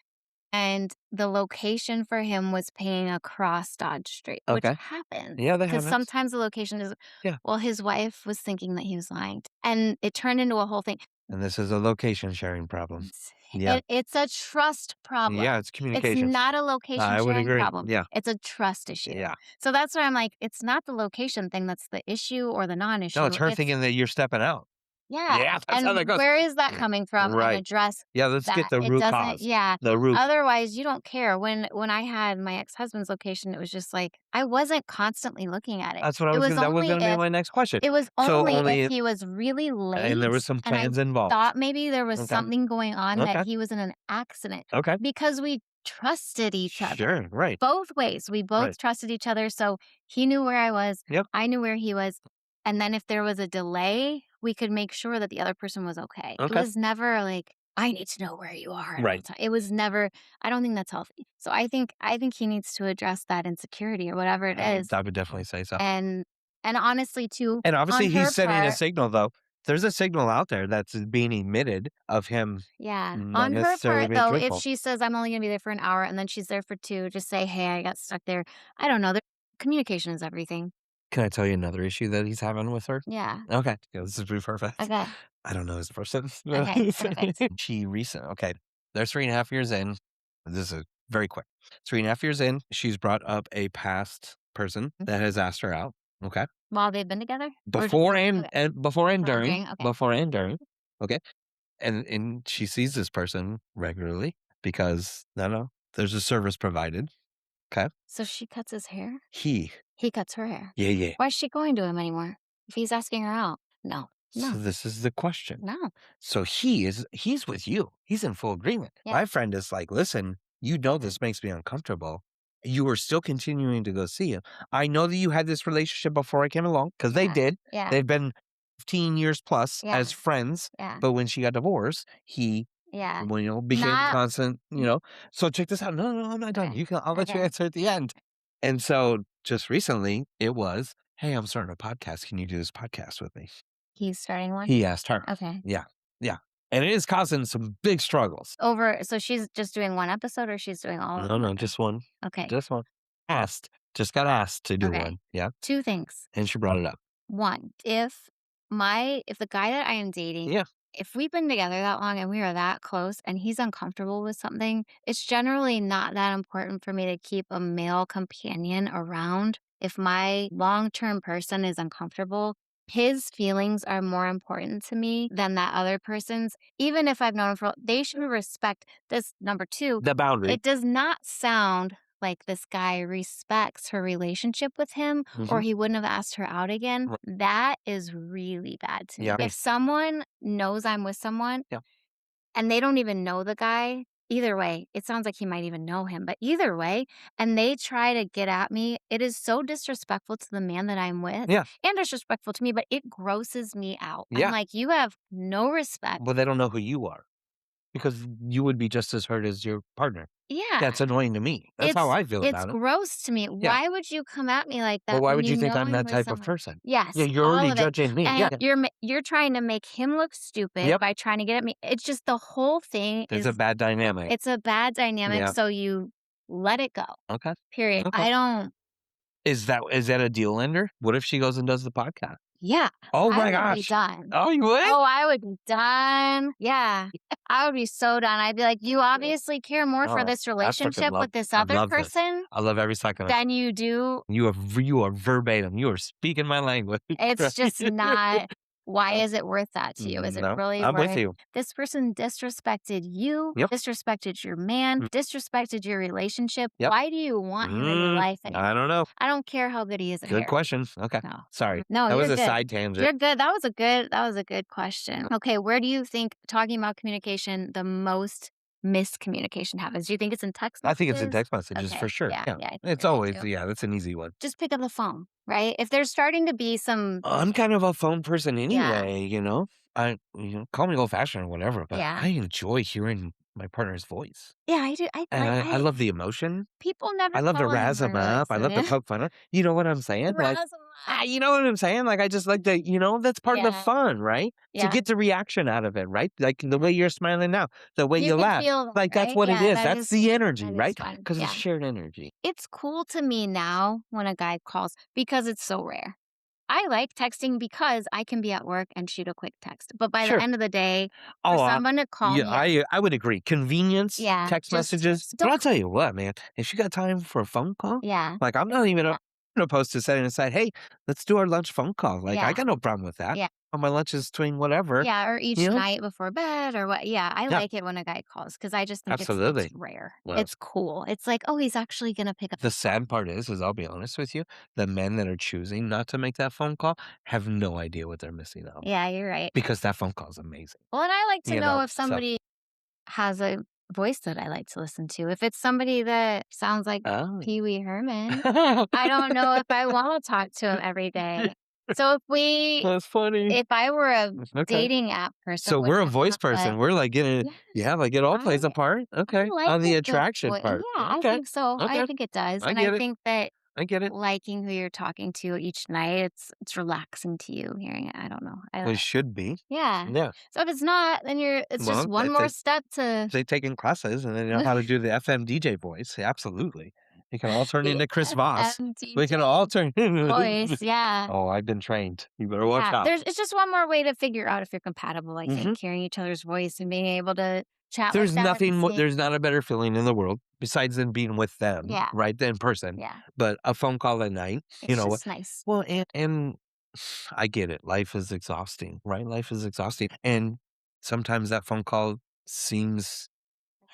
And the location for him was paying across Dodge Street, which Okay. happens Yeah, that because happens. sometimes the location is Yeah. well, his wife was thinking that he was lying, and it turned into a whole thing. And this is a location sharing problem. Yeah. It's a trust problem. Yeah, it's It's communication. not a location I would sharing agree. problem. Yeah. It's a trust issue. Yeah. So that's why I'm like, it's not the location thing that's the issue or the No, it's non-issue. her It's thinking that you're stepping out. yeah. Yeah, that's how that And goes. where is that coming from? And Right. address Yeah, let's get that. the It root doesn't cause. yeah. The root. Otherwise, you don't care. When I had my ex-husband's location, it was just like I wasn't constantly looking at it. That's what I was gonna that was gonna be my next question. It was So only if only he was really and there was late some and I plans involved. thought maybe there was Okay. something going on that Okay. he was in an accident Okay. because we trusted each other. Sure. Right. Both ways. We both Right. trusted each other. So he knew where I was. Yep. I knew where he was. And then if there was a delay, we could make sure that the other person was okay. It Okay. was never like, I need to know where you are at all Right. time. It was never, I don't think that's healthy. So I think he needs to address that insecurity or whatever it is. I would definitely say so. And honestly too, And obviously on her he's sending a part, signal though. There's a signal out there that's being emitted of him yeah. not On her necessarily part being though, if truthful. she says I'm only gonna be there for an hour and then she's there for 2, just say, "Hey, I got stuck there." I don't know. Communication is everything. Can I tell you another issue that he's having with her? Yeah. Okay. Yeah, this is pretty perfect. Okay. I don't know this person. Okay. Perfect. Okay. They're 3.5 years in. This is very quick. 3.5 years in, she's brought up a past person that has asked her out. Okay. While they've been together? Or just Before okay. and before and during. Okay. Before and during. Okay. And she sees this person regularly because no, there's a service provided. Okay. So she cuts his hair? He. He cuts her hair. Yeah. Why is she going to him anymore? If he's asking her out? No. So No. this is the question. No. So he's with you. He's in full agreement. Yeah. My friend is like, listen, this makes me uncomfortable. You are still continuing to go see him. I know that you had this relationship before I came along because they Yeah. did. Yeah. They've been 15 years plus Yeah. as friends. Yeah. But when she got divorced, he Yeah. became Not constant. So check this out. No, I'm not done. okay. I'll let you Okay. answer at the end. And so just recently it was, hey, I'm starting a podcast. Can you do this podcast with me? He's starting one? He asked her. Okay. Yeah. Yeah. And it is causing some big struggles. So she's just doing one episode or she's doing all of No, them? no, just one. Okay. Just one. Asked. Just got asked to do Okay. one. Yeah. 2 things. And she brought it up. 1, if the guy that I am dating, Yeah. if we've been together that long and we are that close and he's uncomfortable with something, it's generally not that important for me to keep a male companion around. If my long-term person is uncomfortable, his feelings are more important to me than that other person's. Even if I've known him for, they should respect this. Number 2, The boundary. it does not sound like this guy respects her relationship with him or Mhm. he wouldn't have asked her out again. Right. That is really bad to me. Yeah. If someone knows I'm with someone Yeah. and they don't even know the guy, either way, it sounds like he might even know him, but either way, and they try to get at me, it is so disrespectful to the man that I'm with Yeah. and disrespectful to me, but it grosses me out. I'm Yeah. like, you have no respect. But they don't know who you are because you would be just as hurt as your partner. Yeah. That's annoying to me. That's how I feel It's about it. gross to me. Yeah. Why would you come at me like But that why when would you think I'm I'm that with type of someone? person? Yes, Yeah, you're all already of it. judging me. And Yeah. you're trying to make him look stupid Yep. by trying to get at me. It's just the whole thing There's a is bad dynamic. it's a bad dynamic, Yeah. so you let it go. Okay. Period. Okay. I don't Is that a deal ender? What if she goes and does the podcast? Yeah. Oh I my would be gosh. done. Oh, you would? Oh, I would be done. Yeah. I would be so done. I'd be like, you obviously care more for Oh, this I freaking relationship love with this I other love this. person I love every second of it. than you do. You are verbatim. You are speaking my language. It's just not. Why is it worth that to you? Is it No, really I'm with worth you. this person disrespected you, Yep. disrespected your man, Mm. disrespected your relationship? Yep. Why do you want him in your life anymore? I don't know. I don't care how good he is at Good hair. question. Okay. No. Sorry. No, That you're was a good. side tangent. You're good. That was a good question. Okay, where do you think talking about communication the most miscommunication happens? Do you think it's in text I think it's in messages? text messages for Okay. sure. Yeah, Yeah. yeah, I think It's you're right always, too. yeah, that's an easy one. Just pick up the phone, right? If there's starting to be some I'm kind of a phone person Yeah. anyway, call me old fashioned or whatever, but Yeah. I enjoy hearing my partner's voice. Yeah, I do. And I love the emotion. People never I love to call razz them anymore like up. I love to that. poke fun at. You know what I'm saying? Like, Razz 'em up. you know what I'm saying? Like, I just like to, that's part of the Yeah. fun, right? To Yeah. get the reaction out of it, right? Like the way you're smiling now, the way You you can laugh. feel that, Like, that's right? what it Yeah, is. that That's is the energy, that is right? fun. Because it's Yeah. shared energy. It's cool to me now when a guy calls because it's so rare. I like texting because I can be at work and shoot a quick text. But by the Sure. end of the day, for Oh, someone to call yeah, me, I would agree. Convenience, yeah, text just messages. But I'll don't. tell you what, man, if you got time for a phone call, Yeah, like I'm not even yeah, opposed to setting aside, hey, let's do our lunch phone call. Like I yeah, got no problem with that. yeah, On my lunch is between whatever, yeah. Or you each know? night before bed, or what? Yeah, I Yeah, like it when a guy calls because I just think it's absolutely. rare. Well, It's cool. It's like, oh, he's actually gonna pick up. the sad part is I'll be honest with you, the men that are choosing not to make that phone call have no idea what they're missing out on Yeah, you're right. because that phone call is amazing. Well, and I like to know if So, somebody has a voice that I like to listen to. If it's somebody that sounds like oh. Pee Wee Herman, I don't know if I wanna talk to him every day. So That's funny. if I were a Okay. dating app person, So would we're a not voice but person. We're like getting yes, yeah, like it all I plays a part. I Okay. like On the a good attraction yeah, part. I Okay. think so. I Okay. think it does, I and I get it. think that I get it. liking who you're talking to each night, it's relaxing to you hearing it. I don't know. Well, it should be. Yeah. Yeah. So if it's not, then it's just Well, one more step to they taking classes and they know how to do the FM DJ voice. Absolutely. We can all turn the into Chris Voss. We can FMDJ all turn voice. Yeah. Oh, I've been trained. You better watch Yeah, out. it's just one more way to figure out if you're compatible, I Mhm. think, hearing each other's voice and being able to chat like that at the same. There's not a better feeling in the world besides than being with them, Yeah, right? In person. yeah. But a phone call at night, you It's know what? just nice. Well, and I get it. Life is exhausting, right? Life is exhausting. And sometimes that phone call seems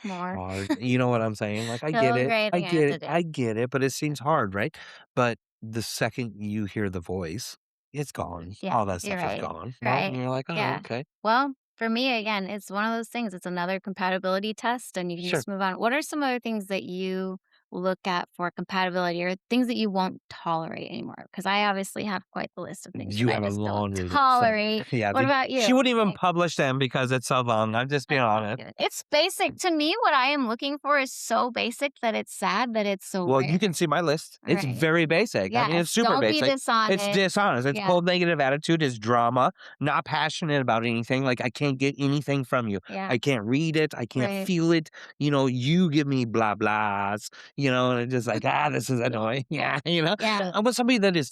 More. hard. You know what I'm saying? Like, I get So it. great at I the end of get the it. day. I get it. But it seems hard, right? But the second you hear the voice, it's gone. Yeah, All that you're stuff is right. gone, right? And Right. you're like, oh, Yeah. okay. Well, for me, again, it's one of those things. It's another compatibility test, and you can Sure. just move on. What are some other things that you look at for compatibility or things that you won't tolerate anymore? Because I obviously have quite the list of things that You I have a just don't laundry list, so tolerate. yeah, What about you? she wouldn't even Like, publish them because it's so long, I'm just being honest. it's basic. To me, what I am looking for is so basic that it's sad that it's so Well, you rare. can see my list. It's Right. very basic. I mean, it's Yes, super don't be basic. It's dishonest. dishonest. It's Yeah, cold negative attitude. It's drama. Not passionate about anything. Like I can't get anything from you. yeah, I can't read it. I can't right. feel it. You give me blah blahs. And it's just like this is annoying. Yeah, Yeah, I want somebody that is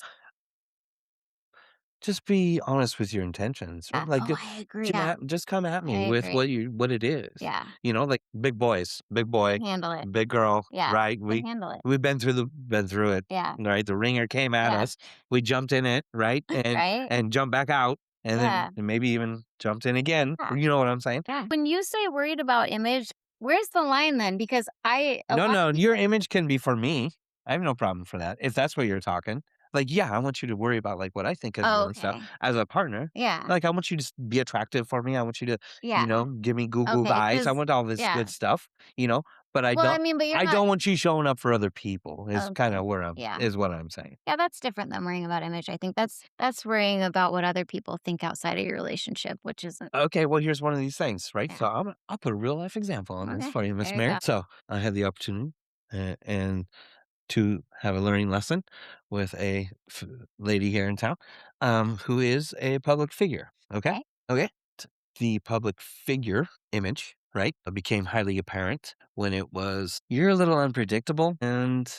just be honest with your intentions, right? yeah. Like, Oh, I agree. Yeah, just come at I me with agree. what it is. Yeah, Like big boys, big boy, handle it. big girl, Yeah, right? can handle it. We've been through it, Yeah, right? The ringer came at yeah, us, we jumped in it, right? And right? jumped back out, and then Yeah, maybe even jumped in again. yeah, You know what I'm saying? yeah. When you say worried about image, where's the line then? Because a No, lot of no, your people. image can be for me. I have no problem for that, if that's what you're talking. Like, yeah, I want you to worry about, like, what I think of you Oh, and stuff okay. as a partner. Yeah, Like, I want you to be attractive for me. I want you to, yeah, give me Google okay. eyes. I Because want all this yeah. good stuff, but Well, I mean, but you're I not. don't want you showing up for other people is kind Okay. of Yeah. is what I'm saying. Yeah, that's different than worrying about image. I think that's worrying about what other people think outside of your relationship, which isn't. Okay, well, here's one of these things, right? Yeah. So I'll put a real life example on this Okay. for you, Miss There you go. Mary. So I had the opportunity and to have a learning lesson with a lady here in town, who is a public figure. Okay. Okay. Okay. The public figure image, right, became highly apparent when it was you're a little unpredictable and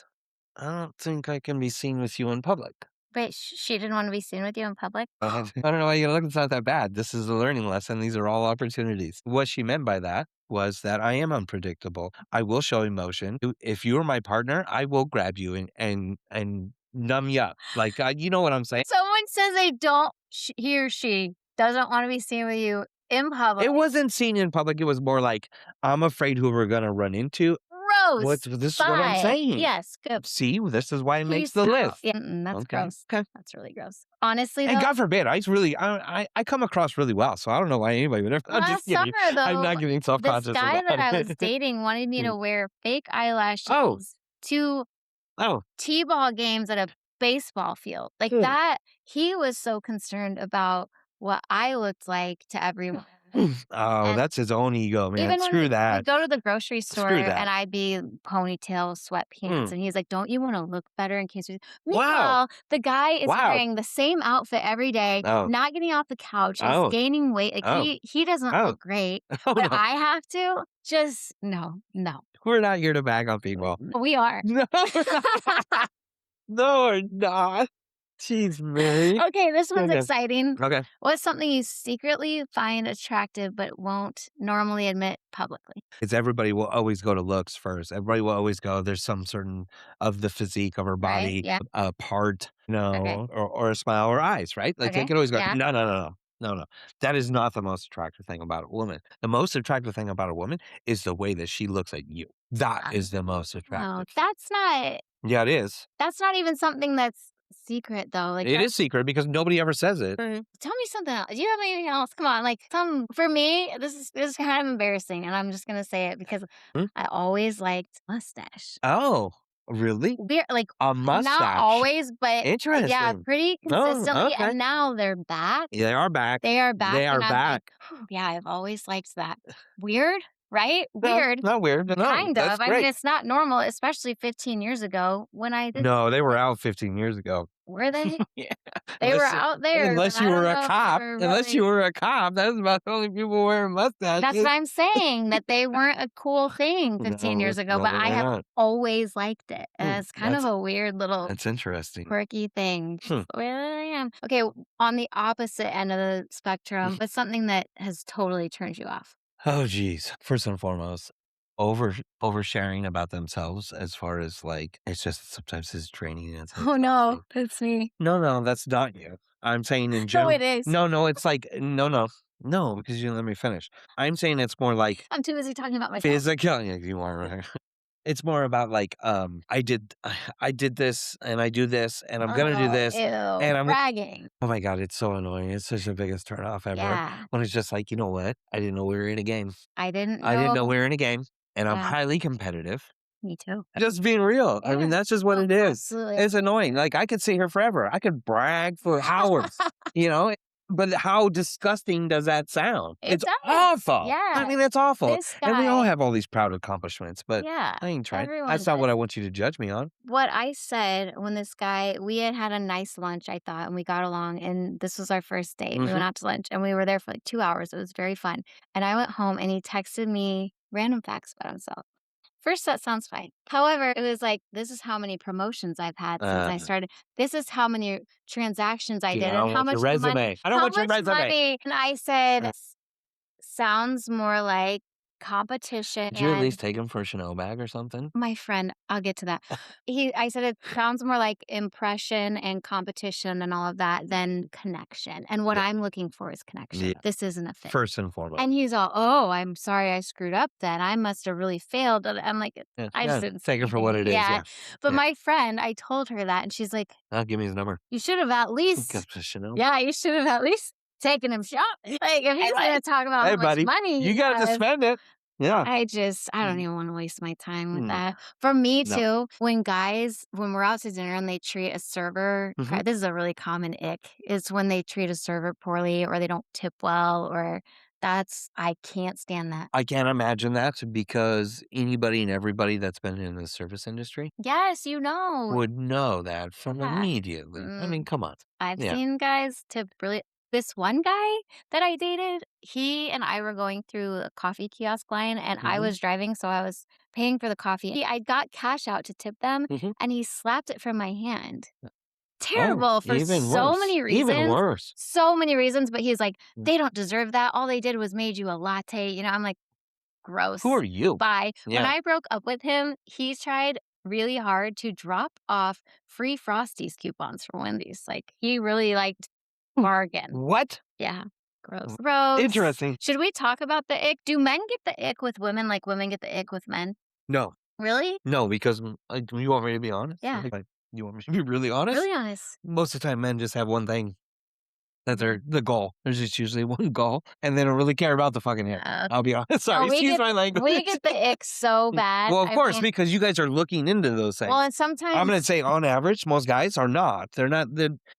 I don't think I can be seen with you in public. But she didn't want to be seen with you in public. I don't know why you look. It's not that bad. This is a learning lesson. These are all opportunities. What she meant by that was that I am unpredictable. I will show emotion. If you're my partner, I will grab you and numb you up. Like you know what I'm saying. Someone says they don't. He or she doesn't want to be seen with you in public. It wasn't seen in public. It was more like I'm afraid who we're gonna run into. Gross. This is what I'm Bye. saying. Yes. Good. See, this is why it makes Peace the out. list. Yeah, that's Okay. gross. Okay. That's really gross. Honestly, And though, God forbid, I come across really well, so I don't know why anybody would ever. I'm just last kidding. summer, I'm though, not getting self this conscious guy that I about was it. dating wanted me Mm. to wear fake Oh, eyelashes to oh, T-ball games at a baseball field. Like hmm. that, he was so concerned about what I looked like to everyone. Oh, And that's his own ego, man. even when Screw we'd that. go to the grocery store Screw that. and I'd be ponytail, sweatpants, Mm. and he's like, "Don't you want to look better in case we?" Wow. Meanwhile, the guy is Wow. wearing the same outfit every day, Oh, not getting off the couch, is oh, gaining weight. Like oh, he doesn't oh, look great, oh but no. I have to. Just no, no. We're not here to bag on people. We are. No, we're not. No, we're not. Jeez, Mary. Okay, this one's Okay. exciting. Okay. What's something you secretly find attractive but won't normally admit publicly? It's everybody will always go to looks first. Everybody will always go, there's some certain of the physique of her Right? body, Yeah. part, Okay. or a smile or eyes, right? Like they Okay. could always go, Yeah. no, no, no, no. No, no. That is not the most attractive thing about a woman. The most attractive thing about a woman is the way that she looks at you. That is the most Oh, attractive. Yeah, it is. that's not even something that's secret though. Like It that, is secret because nobody ever says it. tell me something else. Do you have anything else? Come on, like some for me, this is kind of embarrassing, and I'm just gonna say it because Hmm? I always liked mustache. Oh, really? Weird, like A not mustache. always, but yeah, Interesting. pretty Oh, consistently. okay. And now they're back. They are back. They are back, They are and I'm like, back. yeah, I've always liked that. Weird, right? No, Weird, not weird. No, kind that's of. I mean, great. it's not normal, especially 15 years ago when I did. No, they were out 15 years ago. Were they? Yeah. They were Unless out there, but unless you I don't were a know if they cop. were Unless you really. were a cop, that was about the only people wearing That's what mustaches. I'm saying, that they weren't a cool thing 15 No, years ago, no, but they're I have not. always liked it. And it's kind of That's a weird little interesting. quirky thing. Hmm. It's the way that I am. Okay, on the opposite end of the spectrum, but something that has totally turned you off. Oh, geez. First and foremost, oversharing about themselves as far as like it's just sometimes it's draining and it's Oh no, exhausting. that's me. No, no, that's not you. I'm saying in No, general. it is. No, no, it's like no, no, no, because you didn't let me finish. I'm saying it's more like I'm too busy talking about myself. physical. Yeah, you are right. It's more about like I did this and I do this and I'm gonna do Oh, this ew. and I'm Bragging. oh my god, it's so annoying. It's such the biggest turn off ever. Yeah. When it's just like, you know what? I didn't know we were in a game. I didn't I didn't know know. we were in a game and I'm Yeah. highly competitive. Me too. Just being real. I mean, Yeah. that's just what Oh, it is. absolutely. It's annoying. Like, I could sit here forever. I could brag for hours, you know? But how disgusting does that sound? It It's does. awful. I Yeah. mean, it's awful. This And we all guy, have all these proud accomplishments, but yeah, I ain't trying. everyone That's not what does. I want you to judge me on. What I said when this guy we had had a nice lunch, I thought, and we got along, and this was our first date. We went Mhm. out to lunch, and we were there for, like, 2 hours. It was very fun, and I went home, and he texted me random facts about himself. First, that sounds fine. However, it was like, "This is how many promotions I've had since I Uh, started. This is how many transactions I yeah, did, I and don't want your resume. I don't how want your much resume. money." And I said, Uh, Sounds more like competition Did you at least and" take him for a Chanel bag or something? my friend, I'll get to that. I said, "It sounds more like impression and competition and all of that than connection, and what Yeah. I'm looking for is connection. Yeah. This isn't a fit." First and foremost. And he's all, "Oh, I'm sorry I screwed up then. I must have really failed." And I'm like, Yeah. I just Yeah. didn't see Take it for what anything. it is. Yeah. Yeah. But Yeah. my friend, I told her that, and she's like, Give me his number. "You should have at Because least Chanel. yeah, you should have at least taken him shopping." Like, if he's gonna talk about Hey, how much buddy, money you he got to has, spend it. Yeah. I don't Mm, even wanna waste my time with mm, that. For me no. too, when we're out to dinner and they treat a server Mhm. this is a really common ick, is when they treat a server poorly or they don't tip well or I can't stand that. I can't imagine that because anybody and everybody that's been in the service industry Yes, you know. would know that from Yeah. immediately. I mean, Mm. come on. I've Yeah. seen guys tip really this one guy that I dated, he and I were going through a coffee kiosk line, and I Mhm. was driving, so I was paying for the coffee. I got cash out to tip them, Mhm. and he slapped it from my hand. Oh, Terrible for even worse. Even worse. so many reasons, but he's like, Mm. "They don't deserve that. All they did was made you a latte." I'm like, Who "Gross. are you? Bye." When Yeah. I broke up with him, he tried really hard to drop off free Frosties coupons for Wendy's. Like, he really liked Hmm. bargain. What? Yeah. Gross. Mm, Gross. interesting. Should we talk about the ick? Do men get the ick with women like women get the ick with men? No. Really? No, because you want me to be honest? Yeah. You want me to be really honest? Really honest. Most of the time, men just have one thing. That's Yeah. the goal. There's just usually one goal, and they don't really care about the fucking hair. I'll be honest. No, Sorry, excuse my we language. get the ick so bad. Well, of I course, mean, because you guys are looking into those well, things. and I'm gonna sometimes say on average, most guys are not. They're not.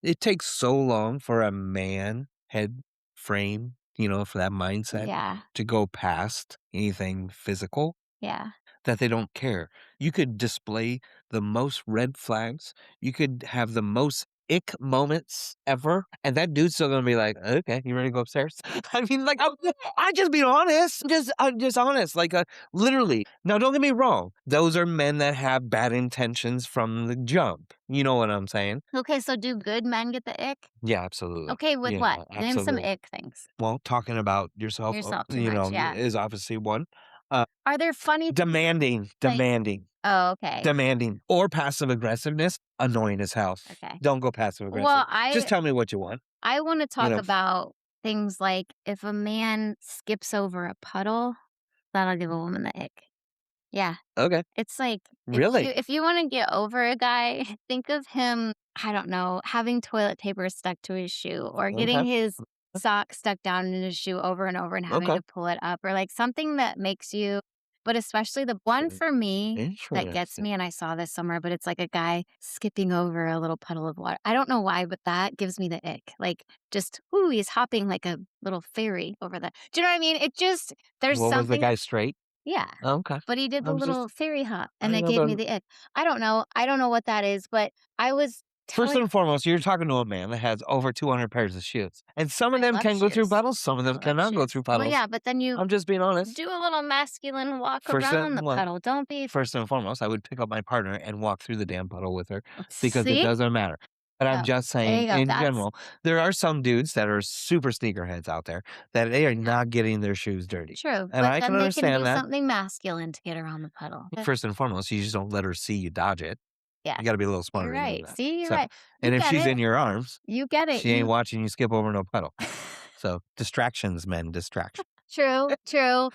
It takes so long for a man head frame, for that mindset yeah, to go past anything physical yeah. that they don't care. You could display the most red flags. You could have the most ick moments ever, and that dude's still gonna be like, "Okay, you ready to go upstairs?" I mean, like, I just being honest. I'm just honest. Like, literally. Now, don't get me wrong. Those are men that have bad intentions from the jump. You know what I'm saying? Okay, so do good men get the ick? Yeah, absolutely. Okay, with Yeah, what? Name some absolutely. ick things. Well, talking about yourself, Yourself too much, yeah. is obviously one. Uh, Are there funny demanding, like demanding. oh, okay. Demanding or passive aggressiveness, annoying as hell. Okay. Don't go passive aggressive. Well, Just tell me what you want, I wanna you talk know? about things like if a man skips over a puddle, that'll give a woman the ick. Yeah. Okay. It's like, Really? if you wanna get over a guy, think of him, I don't know, having toilet paper stuck to his shoe or getting Okay. his sock stuck down in his shoe over and over and having Okay. to pull it up or, like, something that makes you but especially the one Interesting. for me that gets Interesting. me, and I saw this somewhere, but it's like a guy skipping over a little puddle of water. I don't know why, but that gives me the ick. Like, just, ooh, he's hopping like a little fairy over the do you know what I mean? It just there's Well, was the something guy straight? yeah. Okay. But he did the I'm little just fairy hop, I and it know gave me the the ick. I don't know what that is, but I was First telling and foremost, you're talking to a man that has over 200 pairs of shoes, and some of I them love can go through shoes. puddles, some of I them love cannot go shoes. through Well, puddles. yeah, but then you I'm just being honest. do a little masculine walk First around and the well, puddle. Don't be First and foremost, I would pick up my partner and walk through the damn puddle with her because it see? doesn't matter. But I'm Oh, just there saying, you go. in That's general, there are some dudes that are super sneakerheads out there that they are yeah, not getting their shoes dirty. true, And but I can then they can understand do that. something masculine to get around the puddle. First and foremost, you just don't let her see you dodge it. Yeah, You got to be a little you're smarter than right. that. See, you're So, right. You and if get she's it. in your arms, You get it. she ain't You watching you skip over no puddle. So, distractions, men, distraction. true, true.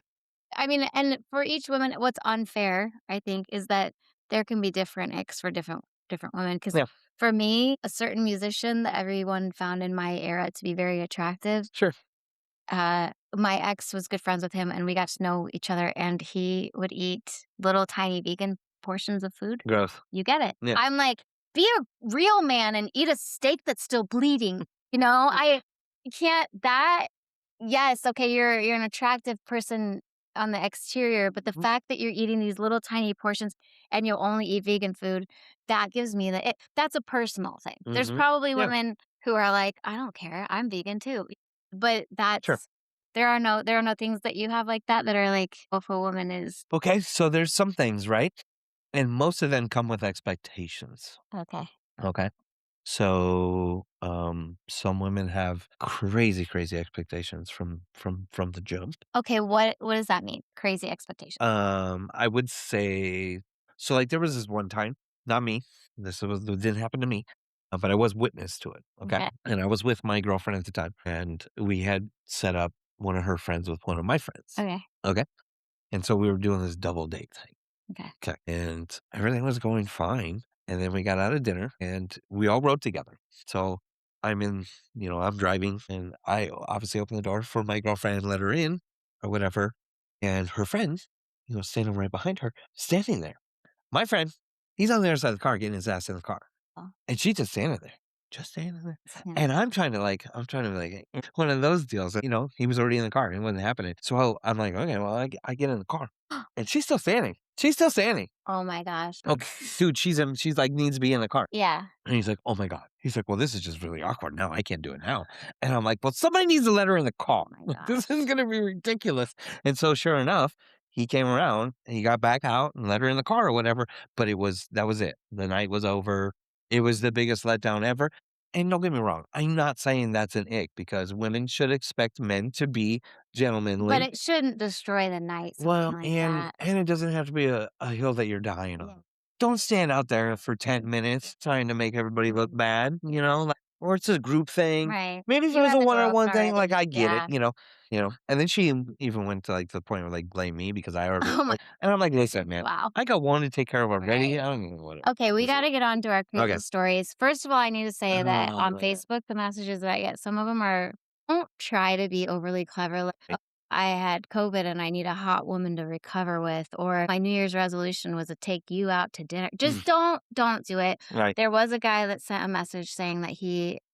I mean, and for each woman, what's unfair, I think, is that there can be different icks for different women. Because Yeah, for me, a certain musician that everyone found in my era to be very attractive, sure. my ex was good friends with him, and we got to know each other. And he would eat little tiny vegan portions of food. Gross. You get it. Yeah. I'm like, be a real man and eat a steak that's still bleeding. You know, I can't that yes, okay, you're an attractive person on the exterior, but the Mhm. fact that you're eating these little tiny portions and you'll only eat vegan food, that gives me the that's a personal thing. There's Mhm. probably Yeah. women who are like, "I don't care. I'm vegan too." But Sure. there are no things that you have like that are like, if a woman is Okay, so there's some things, right? And most of them come with expectations. okay. Okay. So, some women have crazy, crazy expectations from the jump. Okay, what does that mean? Crazy expectation. I would say so. Like there was this one time, not me. It didn't happen to me, but I was witness to it. Okay, Okay. and I was with my girlfriend at the time, and we had set up one of her friends with one of my friends. Okay. Okay, and so we were doing this double date thing. Okay. Okay. And everything was going fine. And then we got out of dinner and we all rode together. So I'm in, I'm driving and I obviously open the door for my girlfriend and let her in or whatever. And her friend, standing right behind her, standing there. My friend, he's on the other side of the car getting his ass in the car. Oh, And she's just standing there. Just standing there. yeah. And I'm trying to one of those deals. He was already in the car. It wasn't happening. So I'm like, okay, well, I get in the car. And she's still standing. She's still standing. Oh my gosh. Okay, dude, she's like needs to be in the car. Yeah. And he's like, "Oh my god." He's like, "Well, this is just really awkward now. I can't do it now." And I'm like, "Well, somebody needs to let her in the car. Oh my This gosh. is gonna be ridiculous." And so sure enough, he came around and he got back out and let her in the car or whatever. But that was it. The night was over. It was the biggest letdown ever. And don't get me wrong, I'm not saying that's an ick because women should expect men to be But gentlemanly. it shouldn't destroy the night, something Well, like and that. and it doesn't have to be a hill that you're dying Yeah. on. Don't stand out there for 10 minutes trying to make everybody look bad, like, or it's a group thing. Right. Maybe if it You was had a the girls one-on-one thing, like already. I get it, Yeah. And then she even went to like the point where like blame me because I already Oh my and I'm like, listen, man, wow. I got one to take care of already. Right. I don't know what Okay, we listen. gotta get on to our Okay. crazy stories. First of all, I need to say that Oh, on man. Facebook, the messages that I get, some of them are don't try to be overly clever. Like, "Oh, I had COVID and I need a hot woman to recover with," or my New Year's resolution was to take you out to dinner. Mm, Just don't do it. right. There was a guy that sent a message saying that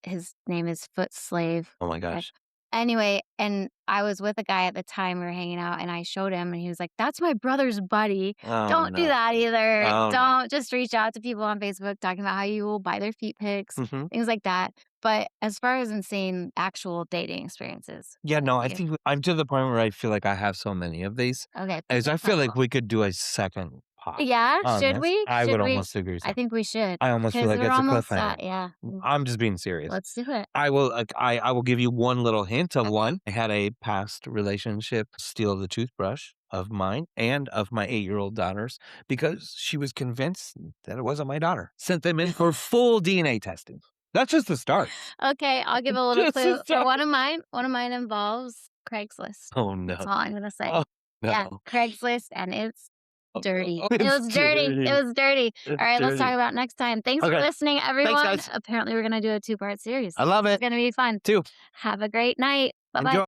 his name is Foot Slave. Oh my Okay. gosh. Anyway, and I was with a guy at the time, we were hanging out, and I showed him, and he was like, "That's my brother's buddy." Oh Don't do no. that either. Oh no. Don't just reach out to people on Facebook talking about how you will buy their feet pics, Hmm. things like that. But as far as insane actual dating experiences, Yeah, no, I you think I'm to the point where I feel like I have so many of these. okay, pick As a I feel like couple. we could do a second pod Yeah, on should this. we? I Should would we? almost agree I so. think we should I almost feel because like we're it's a almost cliffhanger. at yeah. I'm just being serious. Let's do it. I will like I will give you one little hint of Okay. one. I had a past relationship steal the toothbrush of mine and of my 8-year-old daughter's because she was convinced that it wasn't my daughter. Sent them in for full DNA testing. That's just the start. Okay, I'll give a little Just the clue. For start. one of mine involves Craigslist. Oh That's no. all I'm gonna say. Oh Yeah, no. Craigslist, and it's dirty. It It's was dirty. It dirty. was dirty. It's All right, let's talk dirty. about next time. Thanks for Okay. listening, Thanks, everyone. guys. Apparently, we're gonna do a two-part series. I love It's it. gonna be fun. Too. Have a great night. Bye-bye. Enjoy.